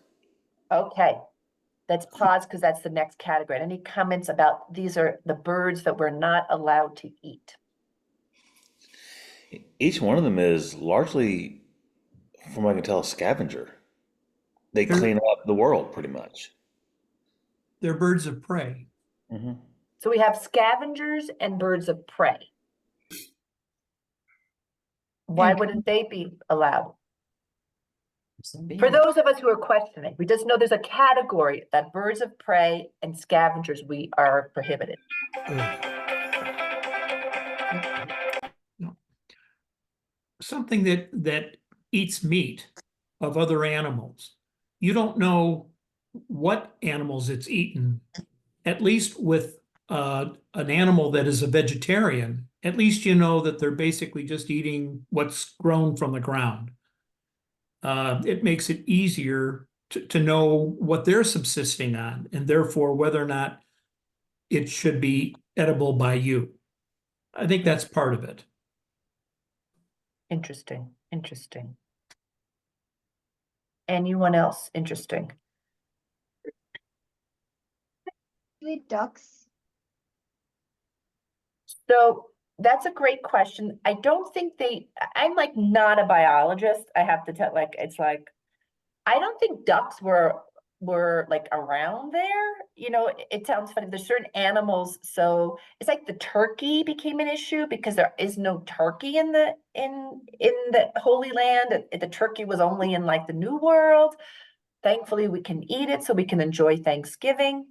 Okay, let's pause because that's the next category. Any comments about these are the birds that we're not allowed to eat? Each one of them is largely, from what I can tell, a scavenger. They clean up the world pretty much. They're birds of prey. Mm-hmm. So we have scavengers and birds of prey. Why wouldn't they be allowed? For those of us who are questioning, we just know there's a category that birds of prey and scavengers we are prohibited. Something that eats meat of other animals. You don't know what animals it's eaten. At least with an animal that is a vegetarian, at least you know that they're basically just eating what's grown from the ground. It makes it easier to know what they're subsisting on, and therefore whether or not it should be edible by you. I think that's part of it. Interesting, interesting. Anyone else interesting? Do you eat ducks? So that's a great question. I don't think I'm like not a biologist. I have to tell, like, it's like, I don't think ducks were like around there. You know, it sounds funny. There's certain animals. So it's like the turkey became an issue because there is no turkey in the Holy Land. The turkey was only in like the New World. Thankfully, we can eat it so we can enjoy Thanksgiving.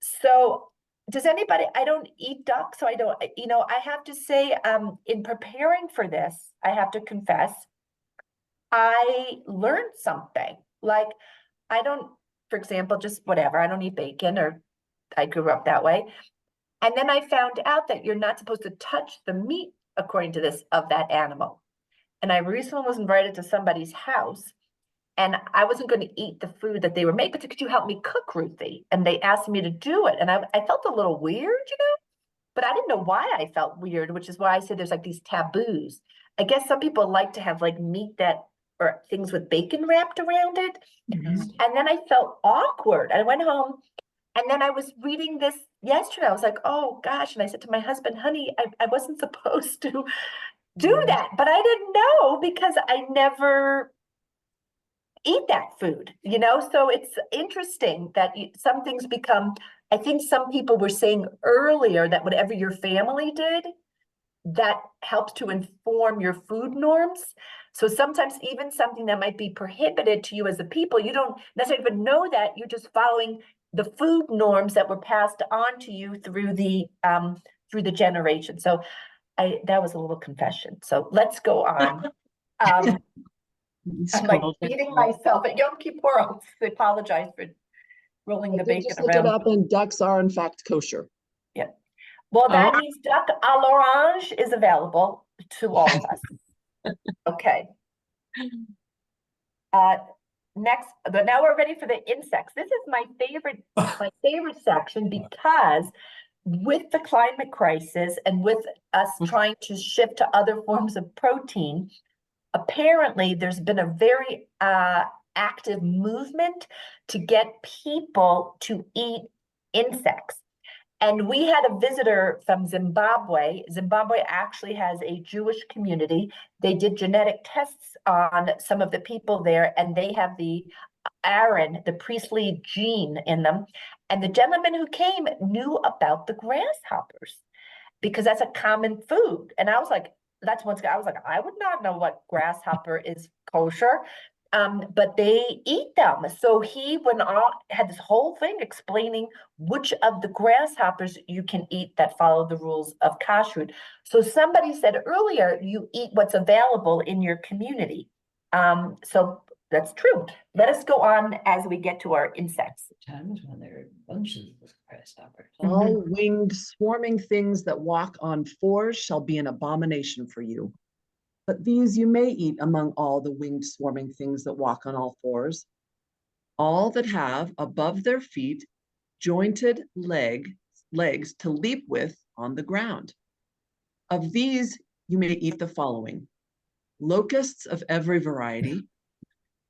So does anybody, I don't eat duck, so I don't, you know, I have to say, in preparing for this, I have to confess, I learned something. Like, I don't, for example, just whatever, I don't eat bacon, or I grew up that way. And then I found out that you're not supposed to touch the meat, according to this, of that animal. And I recently was invited to somebody's house, and I wasn't going to eat the food that they were making, but could you help me cook, Ruthie? And they asked me to do it. And I felt a little weird, you know, but I didn't know why I felt weird, which is why I said there's like these taboos. I guess some people like to have like meat or things with bacon wrapped around it. And then I felt awkward. I went home, and then I was reading this yesterday. I was like, oh gosh. And I said to my husband, honey, I wasn't supposed to do that, but I didn't know because I never eat that food, you know? So it's interesting that some things become, I think some people were saying earlier that whatever your family did, that helps to inform your food norms. So sometimes even something that might be prohibited to you as a people, you don't necessarily even know that, you're just following the food norms that were passed on to you through the generation. So that was a little confession. So let's go on. I'm like beating myself at Yom Kippur. I apologize for rolling the bacon Just look it around. up, and ducks are in fact kosher. Yeah. Well, that means duck à l'orange is available to all of us. Okay. Next, but now we're ready for the insects. This is my favorite section, because with the climate crisis and with us trying to shift to other forms of protein, apparently there's been a very active movement to get people to eat insects. And we had a visitor from Zimbabwe. Zimbabwe actually has a Jewish community. They did genetic tests on some of the people there, and they have the Aaron, the priestly gene in them. And the gentleman who came knew about the grasshoppers because that's a common food. And I was like, I was like, I would not know what grasshopper is kosher. but they eat them. So he went on, had this whole thing explaining which of the grasshoppers you can eat that follow the rules of kashrut. So somebody said earlier, you eat what's available in your community. So that's true. Let us go on as we get to our insects. Times when there are bunches of grasshoppers. All winged swarming things that walk on fours shall be an abomination for you. But these you may eat among all the winged swarming things that walk on all fours. All that have above their feet jointed legs to leap with on the ground. Of these you may eat the following: locusts of every variety,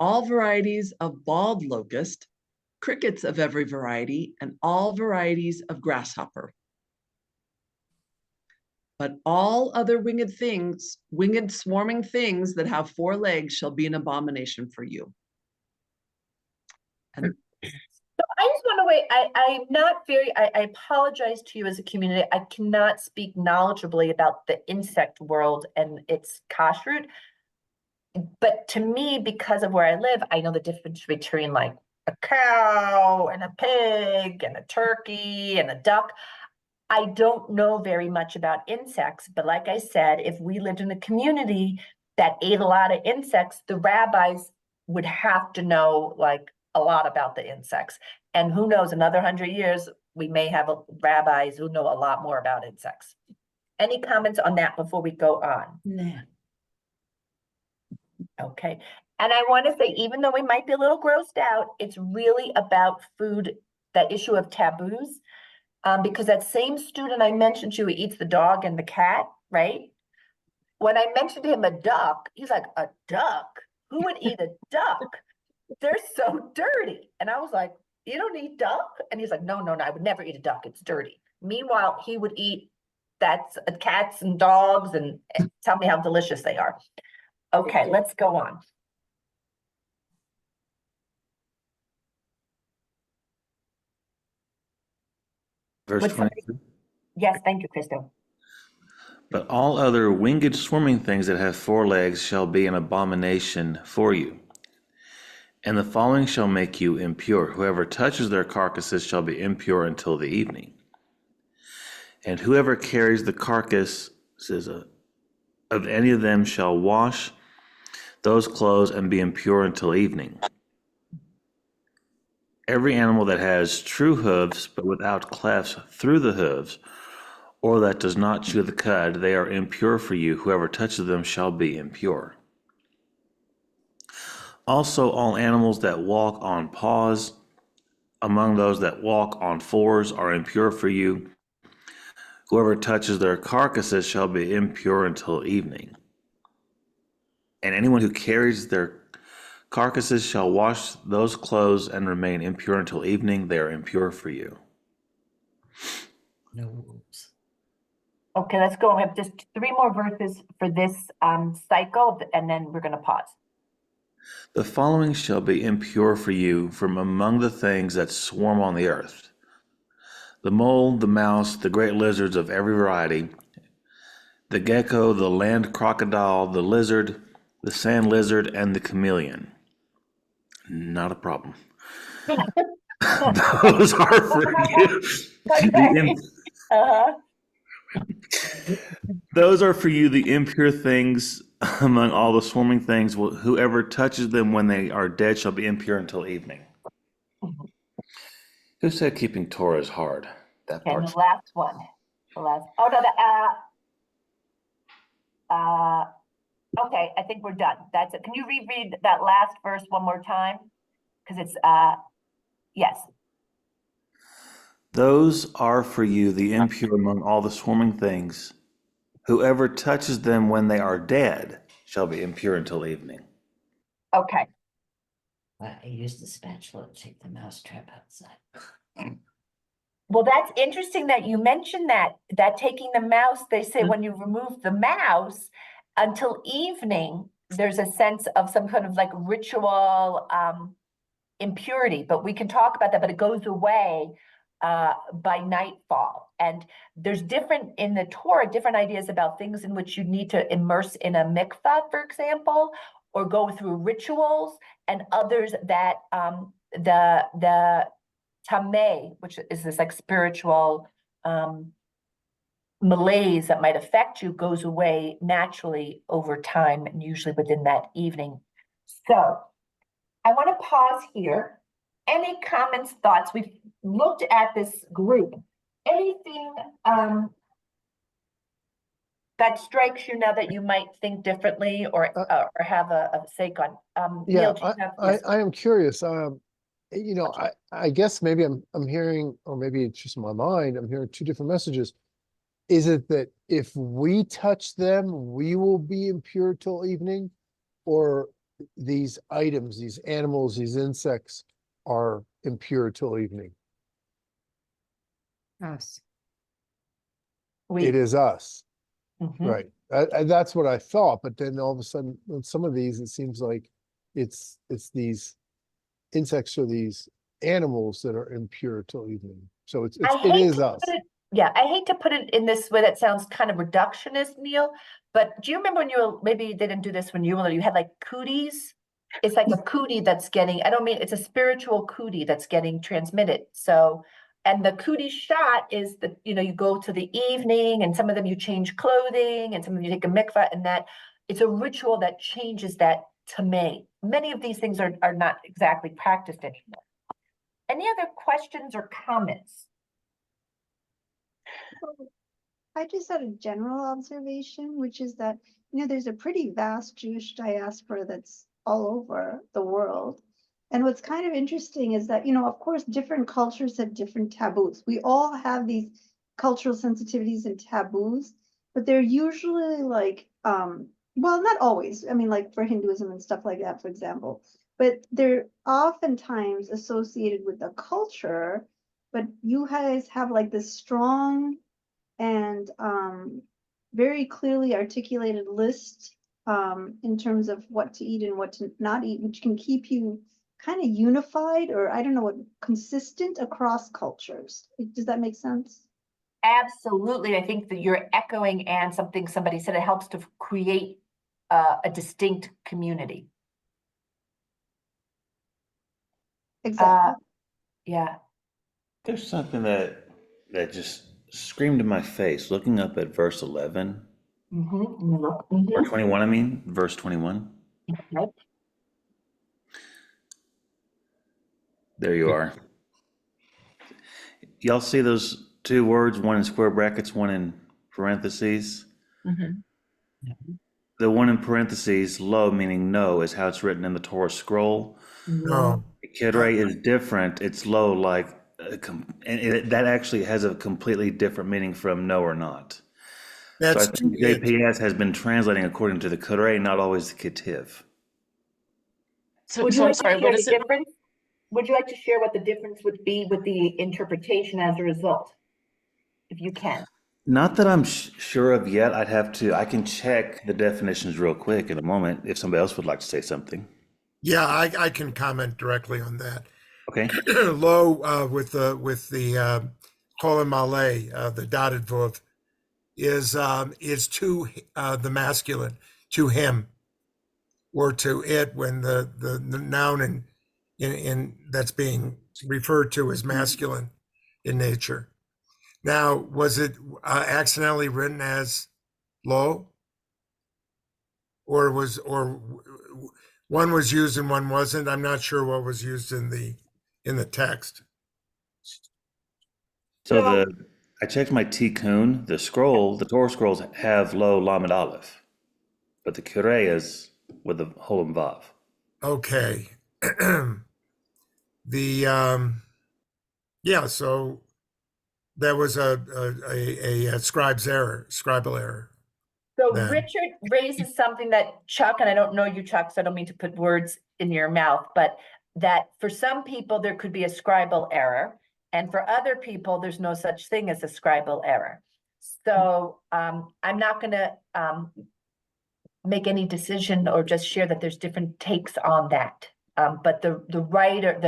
all varieties of bald locust, crickets of every variety, and all varieties of grasshopper. But all other winged swarming things that have 4 legs shall be an abomination for you. And so I just want to wait. I'm not very, I apologize to you as a community. I cannot speak knowledgeably about the insect world and its kashrut. But to me, because of where I live, I know the difference between like a cow and a pig and a turkey and a duck. I don't know very much about insects, but like I said, if we lived in a community that ate a lot of insects, the rabbis would have to know like a lot about the insects. And who knows, another 100 years, we may have rabbis who know a lot more about insects. Any comments on that before we go on? Nah. Okay. And I want to say, even though we might be a little grossed out, it's really about food, that issue of taboos. Because that same student I mentioned to you, he eats the dog and the cat, right? When I mentioned to him a duck, he's like, a duck? Who would eat a duck? They're so dirty. And I was like, you don't eat duck? And he's like, no, I would never eat a duck. It's dirty. Meanwhile, he would eat cats and dogs and tell me how delicious they are. Okay, let's go on. Verse 22. Yes, thank you, Crystal. But all other winged swarming things that have 4 legs shall be an abomination for you. And the following shall make you impure. Whoever touches their carcasses shall be impure until the evening. And whoever carries the carcasses of any of them shall wash those clothes and be impure until evening. Every animal that has true hooves, but without clefts through the hooves, or that does not chew the cud, they are impure for you. Whoever touches them shall be impure. Also, all animals that walk on paws, among those that walk on 4s, are impure for you. Whoever touches their carcasses shall be impure until evening. And anyone who carries their carcasses shall wash those clothes and remain impure until evening. They are impure for you. No wolves. Okay, let's go. We have just 3 more verses for this cycle, and then we're going to pause. The following shall be impure for you from among the things that swarm on the earth: the mole, the mouse, the great lizards of every variety, the gecko, the land crocodile, the lizard, the sand lizard, and the chameleon. Not a problem. Those are for you. Those are for you the impure things among all the swarming things. Whoever touches them when they are dead shall be impure until evening. Who said keeping Torah is hard? That And part's the last one. The last. Oh no. Okay, I think we're done. That's it. Can you reread that last verse one more time? Because it's yes. Those are for you the impure among all the swarming things. Whoever touches them when they are dead shall be impure until evening. Okay. I used the spatula to take the mousetrap outside. Well, that's interesting that you mentioned that taking the mouse, they say when you remove the mouse until evening, there's a sense of some kind of like ritual impurity, but we can talk about that, but it goes away by nightfall. And there's different in the Torah, different ideas about things in which you need to immerse in a mikvah, for example, or go through rituals, and others that the tameh, which is this like spiritual malaise that might affect you, goes away naturally over time and usually within that evening. So I want to pause here. Any comments, thoughts? We've looked at this group. Anything that strikes you now that you might think differently or have a sake on? Yeah, Neil, do you have? Yes. I am curious. You know, I guess maybe I'm hearing, or maybe it's just my mind, I'm hearing two different messages. Is it that if we touch them, we will be impure till evening? Or these items, these animals, these insects are impure till evening? Us. It is us. Mhm. Right. That's what I thought. But then all of a sudden, on some of these, it seems like it's these insects or these animals that are impure till evening. So it is us. Yeah, I hate to put it in this way that sounds kind of reductionist, Neil, but do you remember when you were, maybe they didn't do this when you were little, you had like cooties? It's like a cootie that's getting, I don't mean, it's a spiritual cootie that's getting transmitted. So, and the cootie shot is the, you know, you go to the evening and some of them you change clothing and some of them you take a mikvah, and that it's a ritual that changes that tameh. Many of these things are not exactly practiced anymore. Any other questions or comments? I just had a general observation, which is that, you know, there's a pretty vast Jewish diaspora that's all over the world. And what's kind of interesting is that, you know, of course, different cultures have different taboos. We all have these cultural sensitivities and taboos, but they're usually like, well, not always. I mean, like for Hinduism and stuff like that, for example, but they're oftentimes associated with the culture. But you guys have like this strong and very clearly articulated list in terms of what to eat and what to not eat, which can keep you kind of unified, or I don't know what, consistent across cultures. Does that make sense? Absolutely. I think that you're echoing and something somebody said, it helps to create a distinct community. Exactly. Yeah. There's something that just screamed in my face looking up at verse 11 or 21, I mean, verse 21. Right. There you are. Y'all see those two words, one in square brackets, one in parentheses? The one in parentheses, lo, meaning no, is how it's written in the Torah scroll. No. Kidre is different. It's lo, like, that actually has a completely different meaning from no or not. That's so I think JPS has been translating according to the Kidre, not always the Ketiv. Would you like to share the difference? Would you like to share what the difference would be with the interpretation as a result, if you can? Not that I'm sure of yet. I can check the definitions real quick in a moment if somebody else would like to say something. Yeah, I can comment directly on that. Okay. Lo, with the colon malay, the dotted vav, is to the masculine, to him, or to it when the noun in that's being referred to as masculine in nature. Now, was it accidentally written as lo, or one was used and one wasn't? I'm not sure what was used in the text. So I checked my tikkun. The Torah scrolls have lo lamed aleph, but the Kidre is with the holem vav. Okay. So that was a scribal error. So then. Richard raises something that Chuck, and I don't know you, Chuck, so I don't mean to put words in your mouth, but that for some people there could be a scribal error, and for other people there's no such thing as a scribal error. So I'm not going to make any decision or just share that there's different takes on that. But the writer,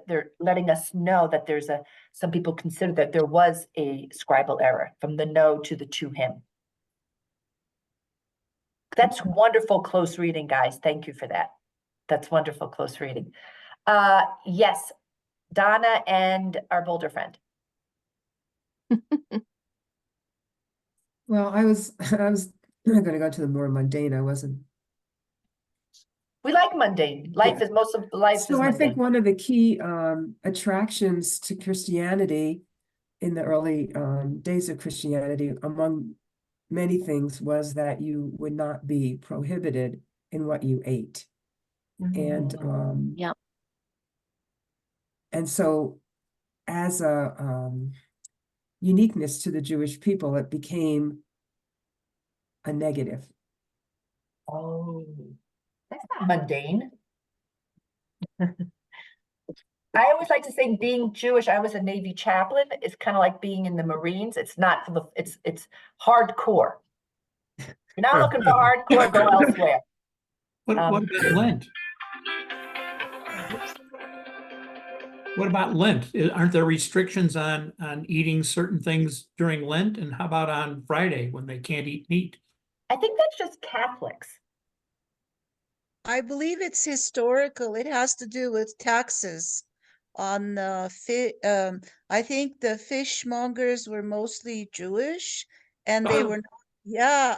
they're letting us know that there's some people consider that there was a scribal error from the no to the to him. That's wonderful close reading, guys. Thank you for that. That's wonderful close reading. Yes, Donna and our Boulder friend. Well, I was gonna go to the more mundane. I wasn't. We like mundane. Life is most of life So is I think mundane. one of the key attractions to Christianity in the early days of Christianity, among many things, was that you would not be prohibited in what you ate. And Yep. and so as a uniqueness to the Jewish people, it became a negative. Oh, that's not mundane. I always like to say being Jewish, I was a Navy chaplain. It's kind of like being in the Marines. It's not for the, it's hardcore. If you're not looking for hardcore, go elsewhere. What about Lent? What about Lent? Aren't there restrictions on eating certain things during Lent? And how about on Friday when they can't eat meat? I think that's just Catholics. I believe it's historical. It has to do with taxes on I think the fishmongers were mostly Jewish, and they were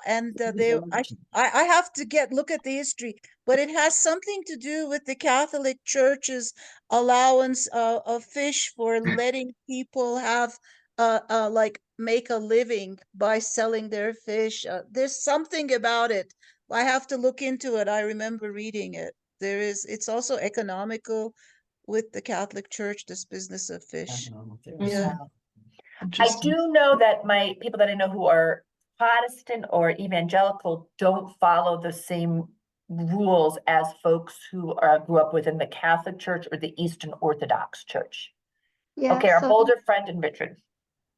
and I have to look at the history, but it has something to do with the Catholic Church's allowance of fish for letting people have like make a living by selling their fish. There's something about it. I have to look into it. I remember reading it. It's also economical with the Catholic Church, this business of fish. Yeah. I do know that my people that I know who are Protestant or evangelical don't follow the same rules as folks who grew up within the Catholic Church or the Eastern Orthodox Church. Yeah, okay, our so- Boulder friend and Richard.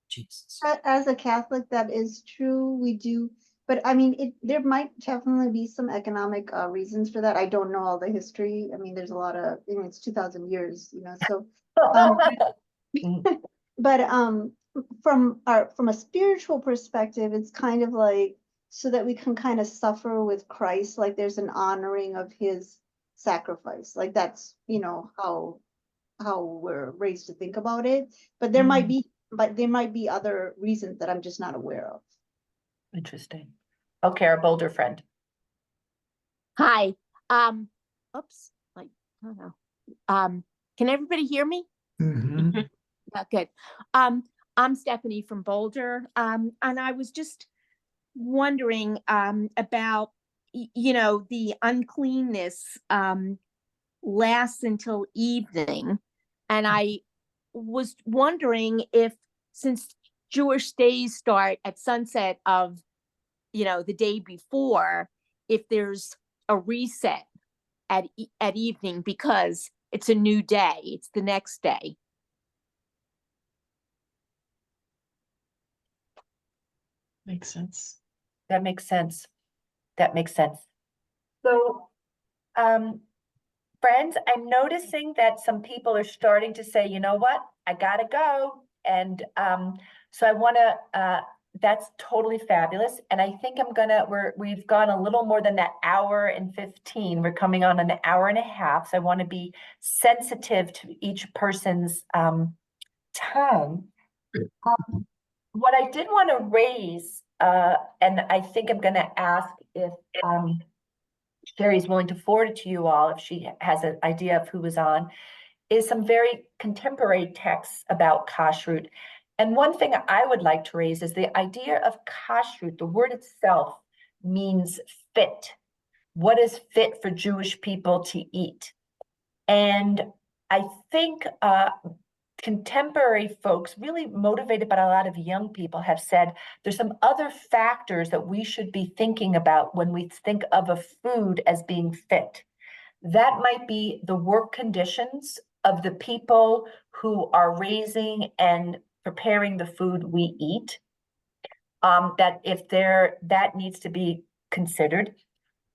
Jesus. As a Catholic, that is true. We do, but I mean, there might definitely be some economic reasons for that. I don't know all the history. I mean, there's a lot of, it's 2,000 years, so. But from a spiritual perspective, it's kind of like so that we can kind of suffer with Christ, like there's an honoring of his sacrifice. Like that's, how we're raised to think about it. But there might be other reasons that I'm just not aware of. Interesting. Okay, our Boulder friend. Hi. Oops. Like, I don't know. Can everybody hear me? Mm-hmm. Yeah, good. I'm Stephanie from Boulder. And I was just wondering about, the uncleanness lasts until evening. And I was wondering if, since Jewish days start at sunset of, the day before, if there's a reset at evening because it's a new day. It's the next day. Makes sense. That makes sense. That makes sense. So, friends, I'm noticing that some people are starting to say, you know what, I gotta go. And so I wanna, that's totally fabulous. And I think we've gone a little more than that hour and 15. We're coming on an hour and a half. So I wanna be sensitive to each person's time. What I did want to raise, and I think I'm going to ask if Sherry's willing to forward it to you all, if she has an idea of who was on, is some very contemporary texts about kashrut. And one thing I would like to raise is the idea of kashrut. The word itself means fit. What is fit for Jewish people to eat? And I think contemporary folks, really motivated by a lot of young people, have said there's some other factors that we should be thinking about when we think of a food as being fit. That might be the work conditions of the people who are raising and preparing the food we eat. That needs to be considered.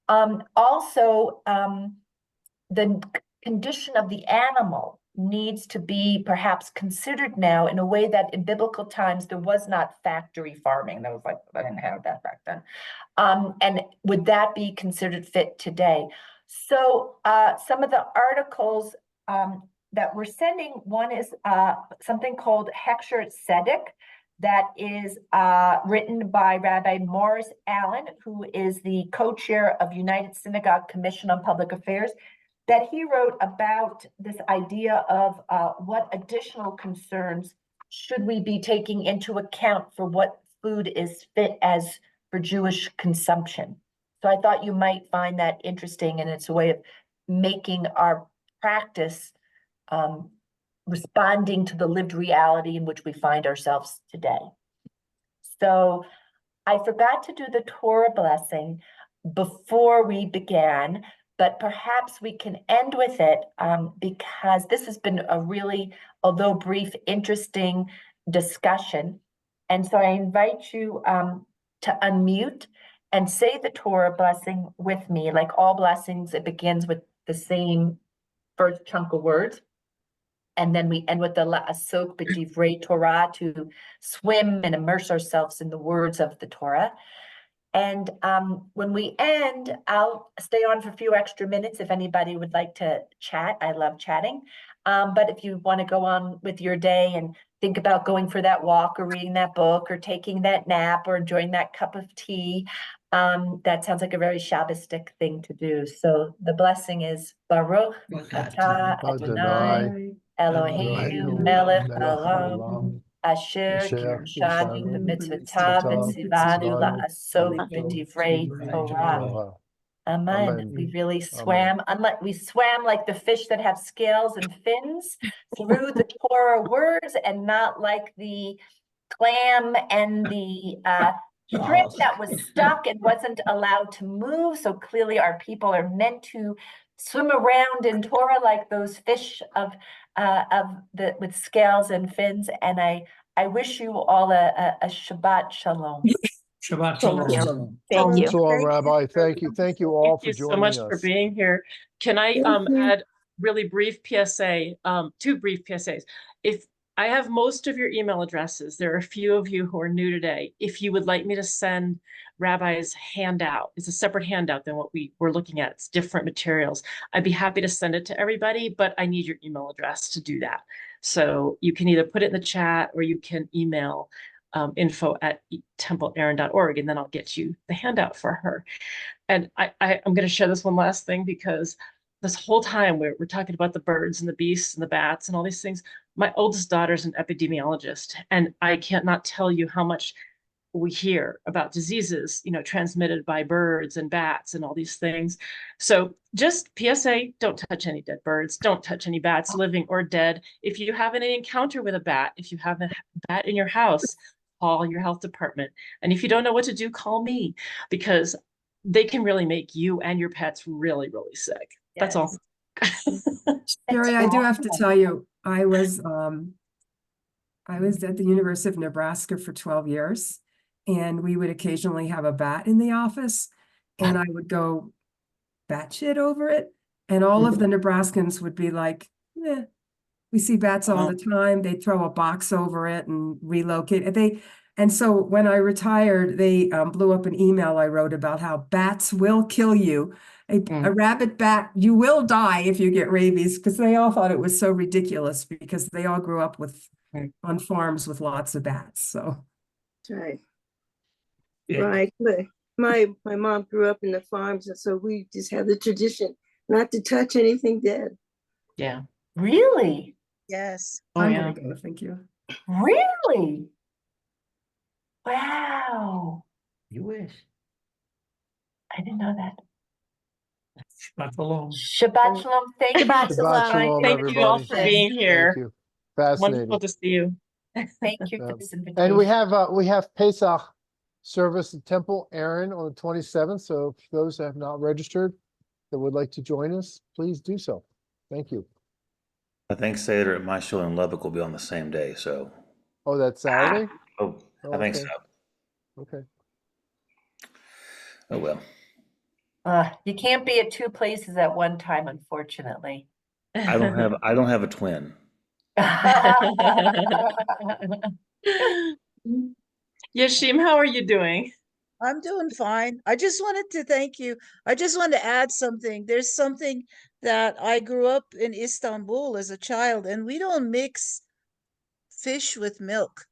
Also, the condition of the animal needs to be perhaps considered now in a way that in biblical times there was not factory farming. That was like, I didn't have that back then. And would that be considered fit today? So some of the articles that we're sending, one is something called Hechsher Tzedek, that is written by Rabbi Morris Allen, who is the co-chair of United Synagogue Commission on Public Affairs, that he wrote about this idea of what additional concerns should we be taking into account for what food is fit as for Jewish consumption. So I thought you might find that interesting, and it's a way of making our practice responding to the lived reality in which we find ourselves today. So I forgot to do the Torah blessing before we began, but perhaps we can end with it because this has been a really, although brief, interesting discussion. And so I invite you to unmute and say the Torah blessing with me. Like all blessings, it begins with the same first chunk of words. And then we end with the La'asok b'divrei Torah, to swim and immerse ourselves in the words of the Torah. And when we end, I'll stay on for a few extra minutes if anybody would like to chat. I love chatting. But if you want to go on with your day and think about going for that walk or reading that book or taking that nap or enjoying that cup of tea, that sounds like a very Shabbistic thing to do. So the blessing is Baruch atah Adonai Eloheinu melech haolam asher kirshanu b'mitzvotav v'tzivanu la'asok b'divrei Torah. Amen. We really swam, unlike we swam like the fish that have scales and fins through the Torah words, and not like the clam and the shrimp that was stuck and wasn't allowed to move. So clearly our people are meant to swim around in Torah like those fish with scales and fins. And I wish you all a Shabbat Shalom. Shabbat Thank you. Shalom. Thank you. Shalom, Rabbi. Thank you. Thank you all Thank for you so joining much us. for being here. Can I Thank you. add really brief PSA, two brief PSAs. If I have most of your email addresses, there are a few of you who are new today. If you would like me to send Rabbi's handout, it's a separate handout than what we were looking at. It's different materials. I'd be happy to send it to everybody, but I need your email address to do that. So you can either put it in the chat or you can email info@templeaaron.org, and then I'll get you the handout for her. And I'm going to share this one last thing, because this whole time we're talking about the birds and the beasts and the bats and all these things. My oldest daughter's an epidemiologist, and I can't not tell you how much we hear about diseases, transmitted by birds and bats and all these things. So just PSA, don't touch any dead birds, don't touch any bats, living or dead. If you have any encounter with a bat, if you have a bat in your house, call your health department. And if you don't know what to do, call me, because they can really make you and your pets really, really sick. That's all. Sherry, I do have to tell you, I was at the University of Nebraska for 12 years, and we would occasionally have a bat in the office, and I would go batshit over it. And all of the Nebraskans would be like, we see bats all the time. They throw a box over it and relocate it. And so when I retired, they blew up an email I wrote about how bats will kill you. A rabbit bat, you will die if you get rabies, because they all thought it was so ridiculous, because they all grew up on farms with lots of bats. So That's right. Yeah. Right. My mom grew up in the farms, and so we just have the tradition not to touch anything dead. Yeah. Really? Yes. I'm gonna go, thank you. Really? Wow. You wish. I didn't know that. Shabbat Shalom. Shabbat Shalom. Thank you. Shabbat Shabbat Shalom, Thank you all everybody. for being here. Thank you. Fascinating. Wonderful to see you. Thank you for this invitation. And we have Pesach service at Temple Aaron on the 27th. So if those that have not registered that would like to join us, please do so. Thank you. I think Seder at my show in Lubbock will be on the same day, so. Oh, that's Saturday? Oh, I think okay. so. Okay. Oh, well. You can't be at two places at one time, unfortunately. I don't have a twin. Yashim, how are you doing? I'm doing fine. I just wanted to thank you. I just wanted to add something. There's something that I grew up in Istanbul as a child, and we don't mix fish with milk.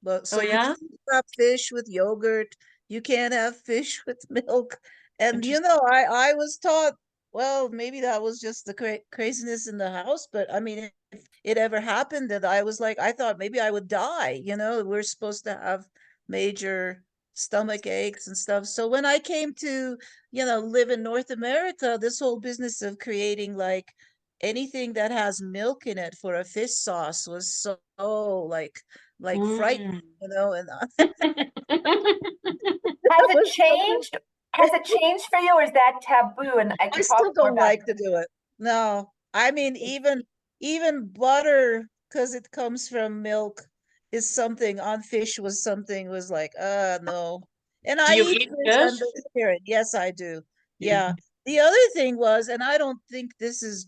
But Oh so you yeah? can't have fish with yogurt. You can't have fish with milk. And Interesting. I was taught, well, maybe that was just the craziness in the house, but I mean, if it ever happened that I was like, I thought maybe I would die, we're supposed to have major stomach aches and stuff. So when I came to, live in North America, this whole business of creating like anything that has milk in it for a fish sauce was so like frightening, and Has that it was something. changed? Has it changed for you, or is that taboo? And I I can talk still more don't about like to do it. No, I mean even butter, because it comes from milk, is something on fish was like, no. And Do I you eat eat fish. I'm fish? vegetarian. Yes, I do. Yeah. The other thing was, and I don't think this is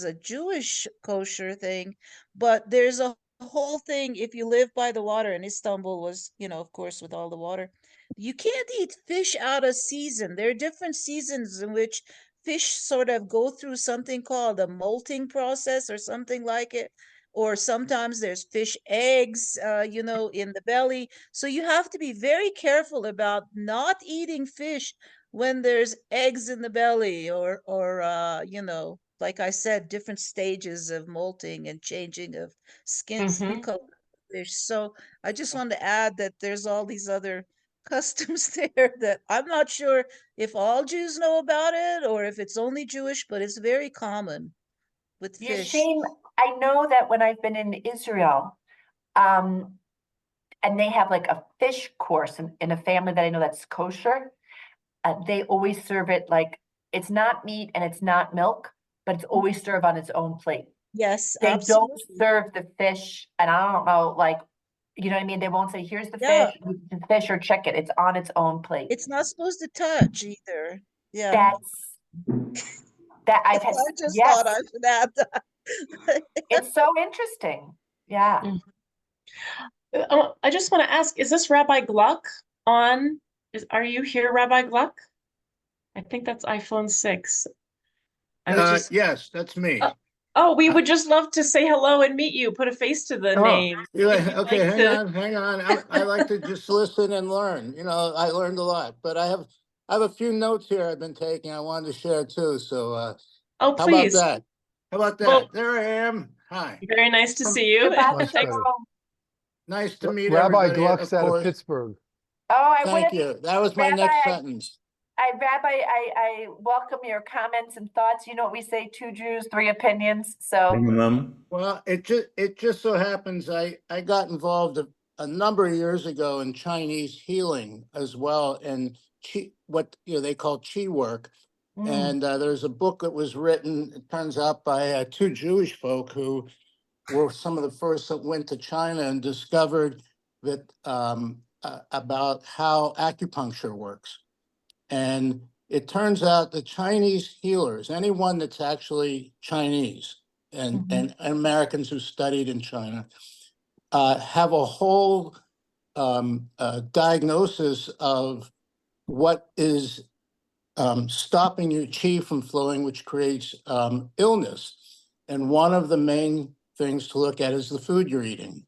a Jewish kosher thing, but there's a whole thing if you live by the water, and Istanbul was, of course, with all the water. You can't eat fish out of season. There are different seasons in which fish sort of go through something called a molting process or something like it. Or sometimes there's fish eggs, in the belly. So you have to be very careful about not eating fish when there's eggs in the belly or like I said, different stages of molting and changing of skin color of fish. So I just wanted to add that there's all these other customs there that I'm not sure if all Jews know about it or if it's only Jewish, but it's very common with fish. Yashim, I know that when I've been in Israel, and they have like a fish course in a family that I know that's kosher, they always serve it like it's not meat and it's not milk, but it's always served on its own plate. Yes, They don't absolutely. serve the fish, and I don't know, like, you know what I mean? They won't say, here's the Yeah. fish or chicken. It's on its own plate. It's not supposed to touch either. Yeah. That I've had, I just yes, thought I should add that. it's so interesting. Yeah. I just want to ask, is this Rabbi Gluck on? Are you here, Rabbi Gluck? I think that's iPhone 6. Yes, that's me. Oh, we would just love to say hello and meet you, put a face to the name. Okay, Like hang on. I like to just listen and learn. I learned a lot, but I have a few notes here I've been taking. I wanted to share too. So, oh, how about please. that? How about that? Well, there I am. Hi. Very nice to see you. Much better. Nice to meet Rabbi everybody. Gluck's Of out of course. Pittsburgh. Oh, I would Thank have, you. That was my Rabbi, next sentence. Rabbi, I welcome your comments and thoughts. You know what we say, 2 Jews, 3 opinions. So Well, it just so happens I got involved a number of years ago in Chinese healing as well, and what they call chi work. And there's a book that was written, it turns out, by 2 Jewish folk who were some of the first that went to China and discovered that about how acupuncture works. And it turns out the Chinese healers, anyone that's actually Chinese and Americans who studied in China, have a whole diagnosis of what is stopping your qi from flowing, which creates illness. And one of the main things to look at is the food you're eating.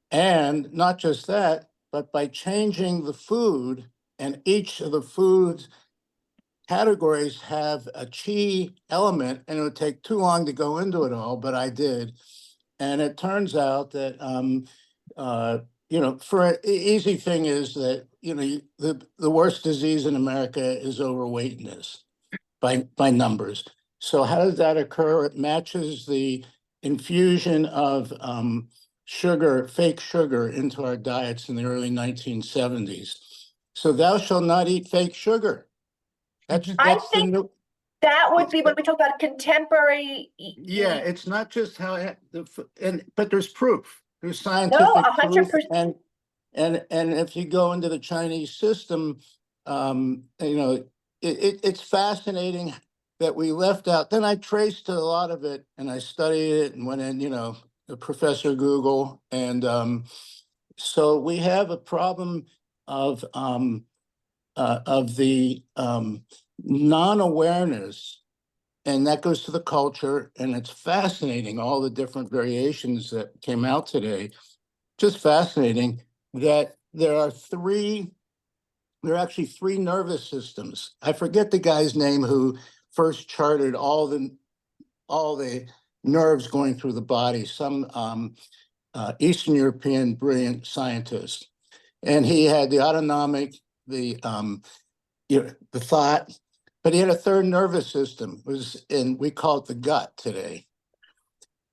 And not just that, but by changing the food, and each of the food categories have a chi element, and it would take too long to go into it all, but I did. And it turns out that, for an easy thing is that, the worst disease in America is overweightness by numbers. So how does that occur? It matches the infusion of sugar, fake sugar, into our diets in the early 1970s. So thou shalt not eat fake sugar. I think that would be when we talk about contemporary. Yeah, it's not just how but there's proof. There's scientific proof, 100%. and if you go into the Chinese system, it's fascinating that we left out. Then I traced a lot of it and I studied it and went in, Professor Google. And so we have a problem of the non-awareness, and that goes to the culture. And it's fascinating, all the different variations that came out today. Just fascinating that there are actually three nervous systems. I forget the guy's name who first charted all the nerves going through the body, some Eastern European brilliant scientist. And he had the autonomic, the thought, but he had a third nervous system, and we call it the gut today.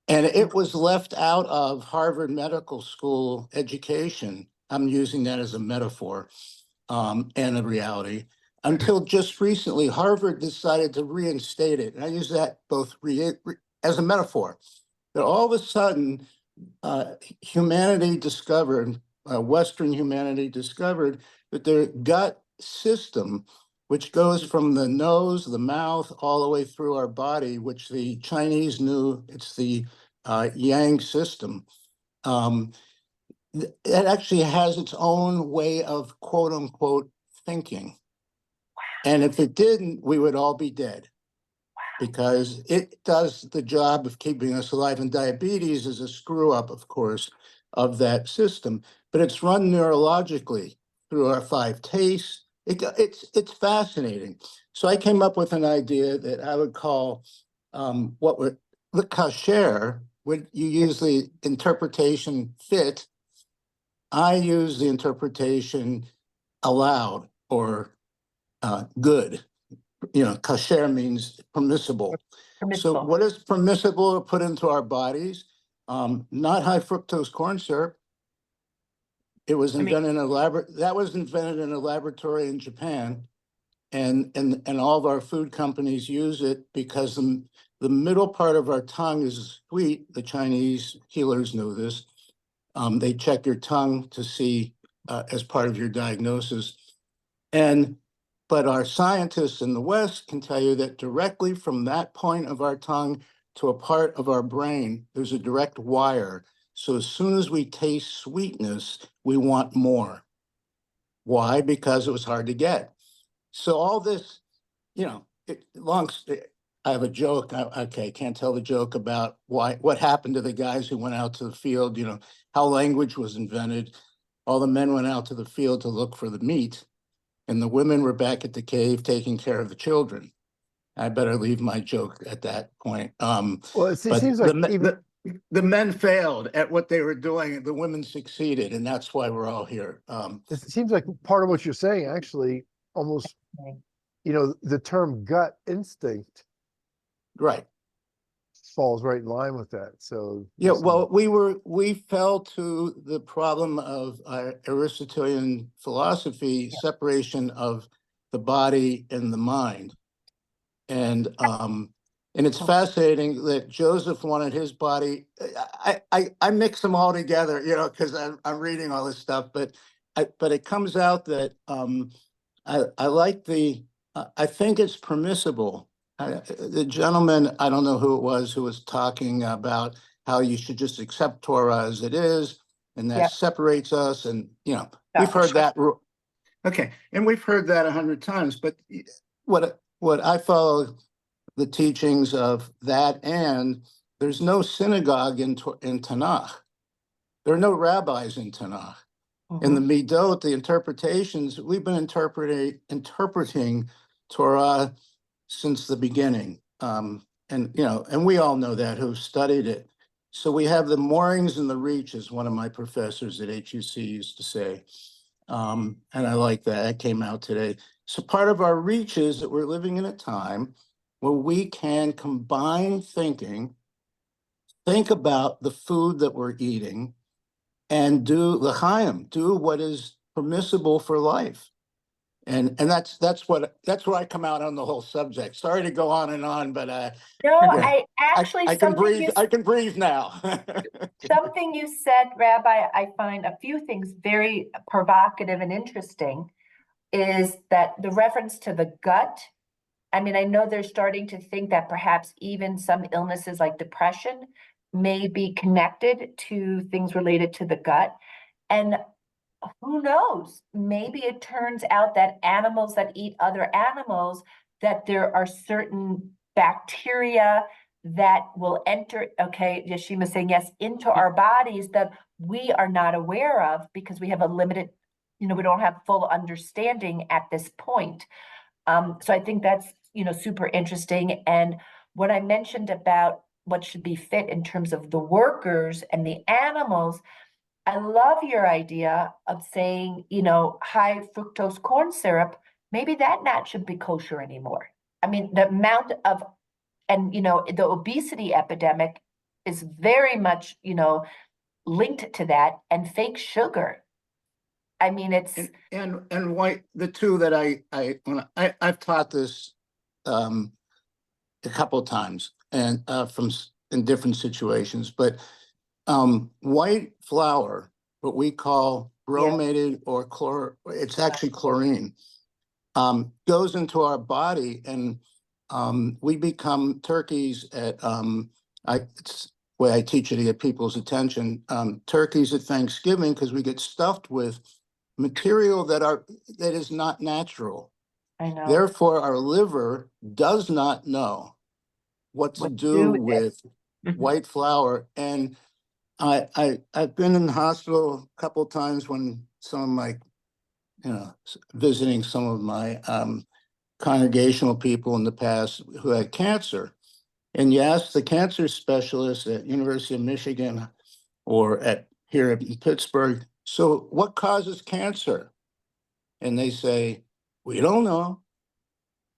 And it was left out of Harvard Medical School education. I'm using that as a metaphor and a reality. Until just recently, Harvard decided to reinstate it. And I use that both as a metaphor. That all of a sudden, humanity discovered, Western humanity discovered that their gut system, which goes from the nose, the mouth, all the way through our body, which the Chinese knew it's the Yang system. It actually has its own way of quote unquote thinking. And if it didn't, we would all be dead. Because it does the job of keeping us alive. And diabetes is a screw up, of course, of that system. But it's run neurologically through our five tastes. It's fascinating. So I came up with an idea that I would call the kasher. When you use the interpretation fit, I use the interpretation allowed or good. Kasher means permissible. So what is permissible to put into our bodies? Not high fructose corn syrup. It was invented in a laboratory in Japan. And all of our food companies use it because the middle part of our tongue is sweet. The Chinese healers know this. They check your tongue to see as part of your diagnosis. But our scientists in the West can tell you that directly from that point of our tongue to a part of our brain, there's a direct wire. So as soon as we taste sweetness, we want more. Why? Because it was hard to get. So all this, I have a joke. Okay, can't tell the joke about what happened to the guys who went out to the field, how language was invented. All the men went out to the field to look for the meat. And the women were back at the cave taking care of the children. I better leave my joke at that point. Well, it seems like the men failed at what they were doing, and the women succeeded, and that's why we're all here. It seems like part of what you're saying actually almost, the term gut instinct, right, falls right in line with that. So yeah, well, we fell to the problem of Aristotelian philosophy, separation of the body and the mind. And it's fascinating that Joseph wanted his body. I mix them all together, because I'm reading all this stuff. But it comes out that I like I think it's permissible. The gentleman, I don't know who it was, who was talking about how you should just accept Torah as it is, and that separates us. And we've heard that. Okay, and we've heard that 100 times. But what I follow the teachings of that, and there's no synagogue in Tanakh. There are no rabbis in Tanakh. In the Midot, the interpretations, we've been interpreting Torah since the beginning. And we all know that who've studied it. So we have the moorings and the reach, as one of my professors at HUC used to say. And I like that. That came out today. So part of our reach is that we're living in a time where we can combine thinking, think about the food that we're eating, and do l'chaim, do what is permissible for life. And that's where I come out on the whole subject. Sorry to go on and on, but I actually I can breathe. I can breathe now. Something you said, Rabbi, I find a few things very provocative and interesting, is that the reference to the gut I mean, I know they're starting to think that perhaps even some illnesses like depression may be connected to things related to the gut. And who knows? Maybe it turns out that animals that eat other animals, that there are certain bacteria that will enter, okay, Yashima's saying yes, into our bodies that we are not aware of because we have a limited, we don't have full understanding at this point. So I think that's, super interesting. And what I mentioned about what should be fit in terms of the workers and the animals, I love your idea of saying, high fructose corn syrup, maybe that not should be kosher anymore. I mean, the amount of, and, the obesity epidemic is very much, linked to that, and fake sugar. I mean, it's. And white, the two that I've taught this a couple of times and in different situations, but white flour, what we call bromated or it's actually chlorine, goes into our body, and we become turkeys at it's the way I teach it to get people's attention. Turkeys at Thanksgiving, because we get stuffed with material that is not natural. I know. Therefore, our liver does not know what to do with white flour. And I've been in the hospital a couple of times when some of my, visiting some of my congregational people in the past who had cancer. And you ask the cancer specialist at University of Michigan or here in Pittsburgh, so what causes cancer? And they say, we don't know.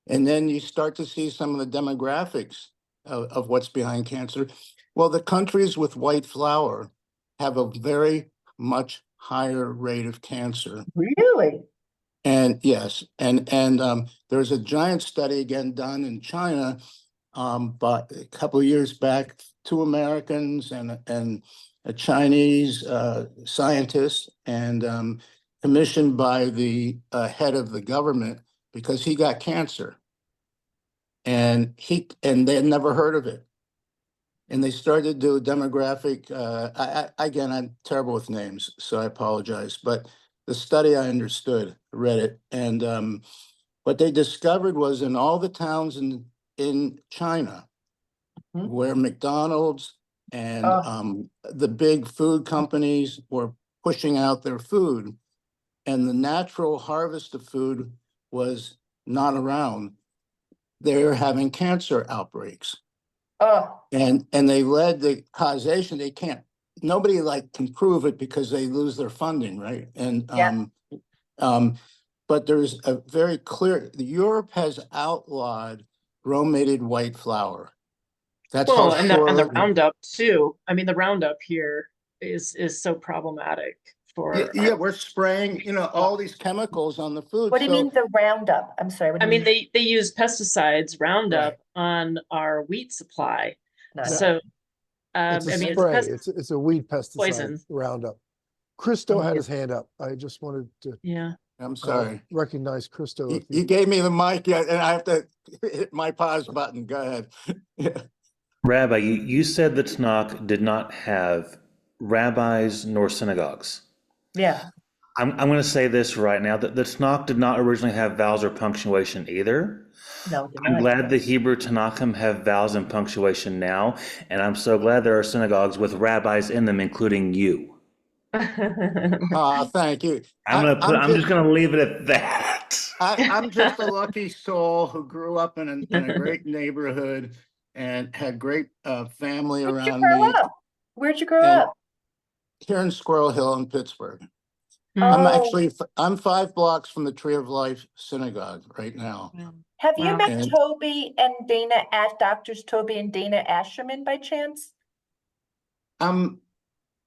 And then you start to see some of the demographics of what's behind cancer. Well, the countries with white flour have a very much higher rate of cancer. Really? And yes, and there's a giant study again done in China, but a couple of years back, 2 Americans and a Chinese scientist, and commissioned by the head of the government because he got cancer, and they had never heard of it. And they started to do a demographic. Again, I'm terrible with names, so I apologize. But the study I understood, read it, and what they discovered was in all the towns in China, where McDonald's and the big food companies were pushing out their food, and the natural harvest of food was not around, they were having cancer outbreaks. And they led the causation. Nobody can prove it because they lose their funding, right? And but there's a very clear, Europe has outlawed bromated white flour. That's well, how and sure the Roundup too. I mean, the Roundup here is so problematic for. Yeah, we're spraying, all these chemicals on the food. What do you mean the Roundup? I'm sorry. What do I you mean, they use pesticides, Roundup, on our wheat supply. No. So, It's a I mean, spray. It's a weed pesticide, poison. Roundup. Christo had his hand up. I just wanted to. Yeah. I'm sorry. Recognize Christo. You gave me the mic, and I have to hit my pause button. Go ahead. Yeah. Rabbi, you said that Tanakh did not have rabbis nor synagogues. Yeah. I'm going to say this right now, that the Tanakh did not originally have vowels or punctuation either. No, I'm glad the Hebrew Tanakhim have vowels and punctuation now, and I'm so glad there are synagogues with rabbis in them, including you. Thank you. I'm just going to leave it at that. I'm just a lucky soul who grew up in a great neighborhood and had great family around me. Where'd you grow up? Here in Squirrel Hill in Pittsburgh. Oh. I'm 5 blocks from the Tree of Life Synagogue right now. Have you met Toby and Dana Doctors Toby and Dana Asherman by chance? I'm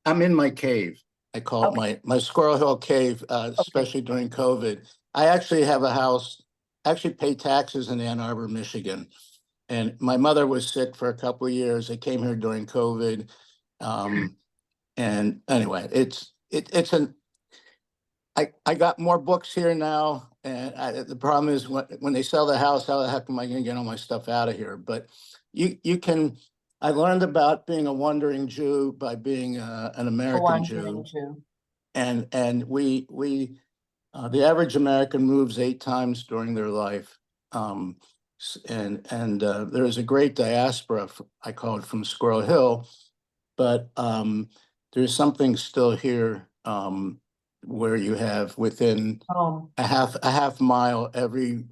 in my cave. I call it my Squirrel Hill cave, especially during COVID. I actually have a house, actually pay taxes in Ann Arbor, Michigan. And my mother was sick for a couple of years. I came here during COVID. And anyway, I got more books here now, And the problem is when they sell the house, how the heck am I going to get all my stuff out of here? But you can. I learned about being a wandering Jew by being an American Jew, and we the average American moves 8 times during their life, and there is a great diaspora. I call it from Squirrel Hill, but there's something still here where you have within a half mile every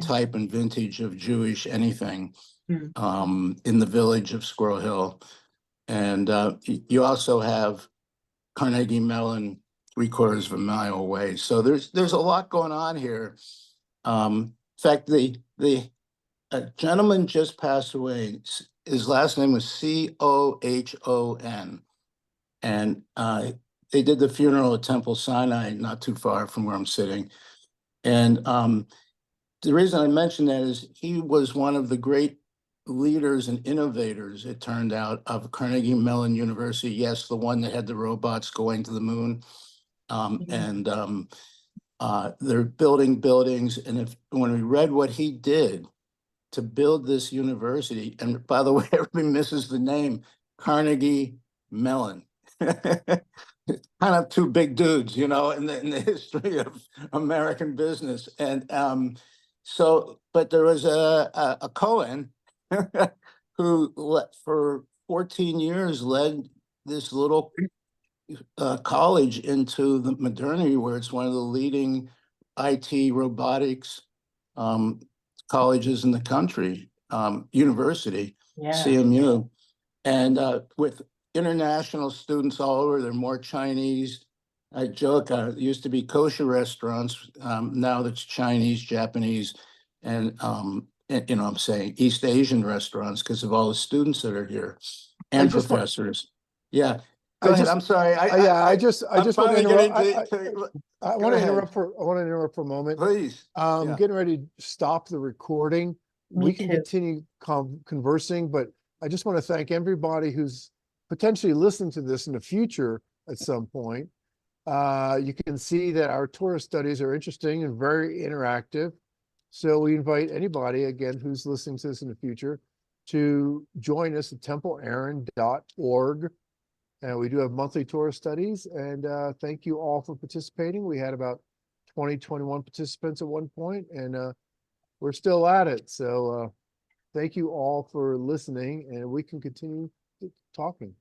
type and vintage of Jewish anything in the village of Squirrel Hill. And you also have Carnegie Mellon 3/4 of a mile away. So there's a lot going on here. In fact, the gentleman just passed away. His last name was Cohon. And they did the funeral at Temple Sinai, not too far from where I'm sitting. And the reason I mention that is he was one of the great leaders and innovators, it turned out, of Carnegie Mellon University. Yes, the one that had the robots going to the moon. And they're building buildings. And when we read what he did to build this university, and by the way, everybody misses the name, Carnegie Mellon. Kind of 2 big dudes, in the history of American business. And but there was a Cohen who for 14 years led this little college into the modernity, where it's one of the leading IT robotics colleges in the country, university, CMU, and with international students all over. There are more Chinese. I joke, it used to be kosher restaurants. Now that's Chinese, Japanese, and I'm saying East Asian restaurants because of all the students that are here and professors. Go ahead. I'm sorry. I just want to interrupt. I want to interrupt for a moment. Please. Getting ready to stop the recording. We can continue conversing, but I just want to thank everybody who's potentially listening to this in the future at some point. You can see that our Torah studies are interesting and very interactive. So we invite anybody, again, who's listening to this in the future to join us at templeaaron.org. And we do have monthly Torah studies. And thank you all for participating. We had about 21 participants at one point, and we're still at it. So thank you all for listening, and we can continue talking.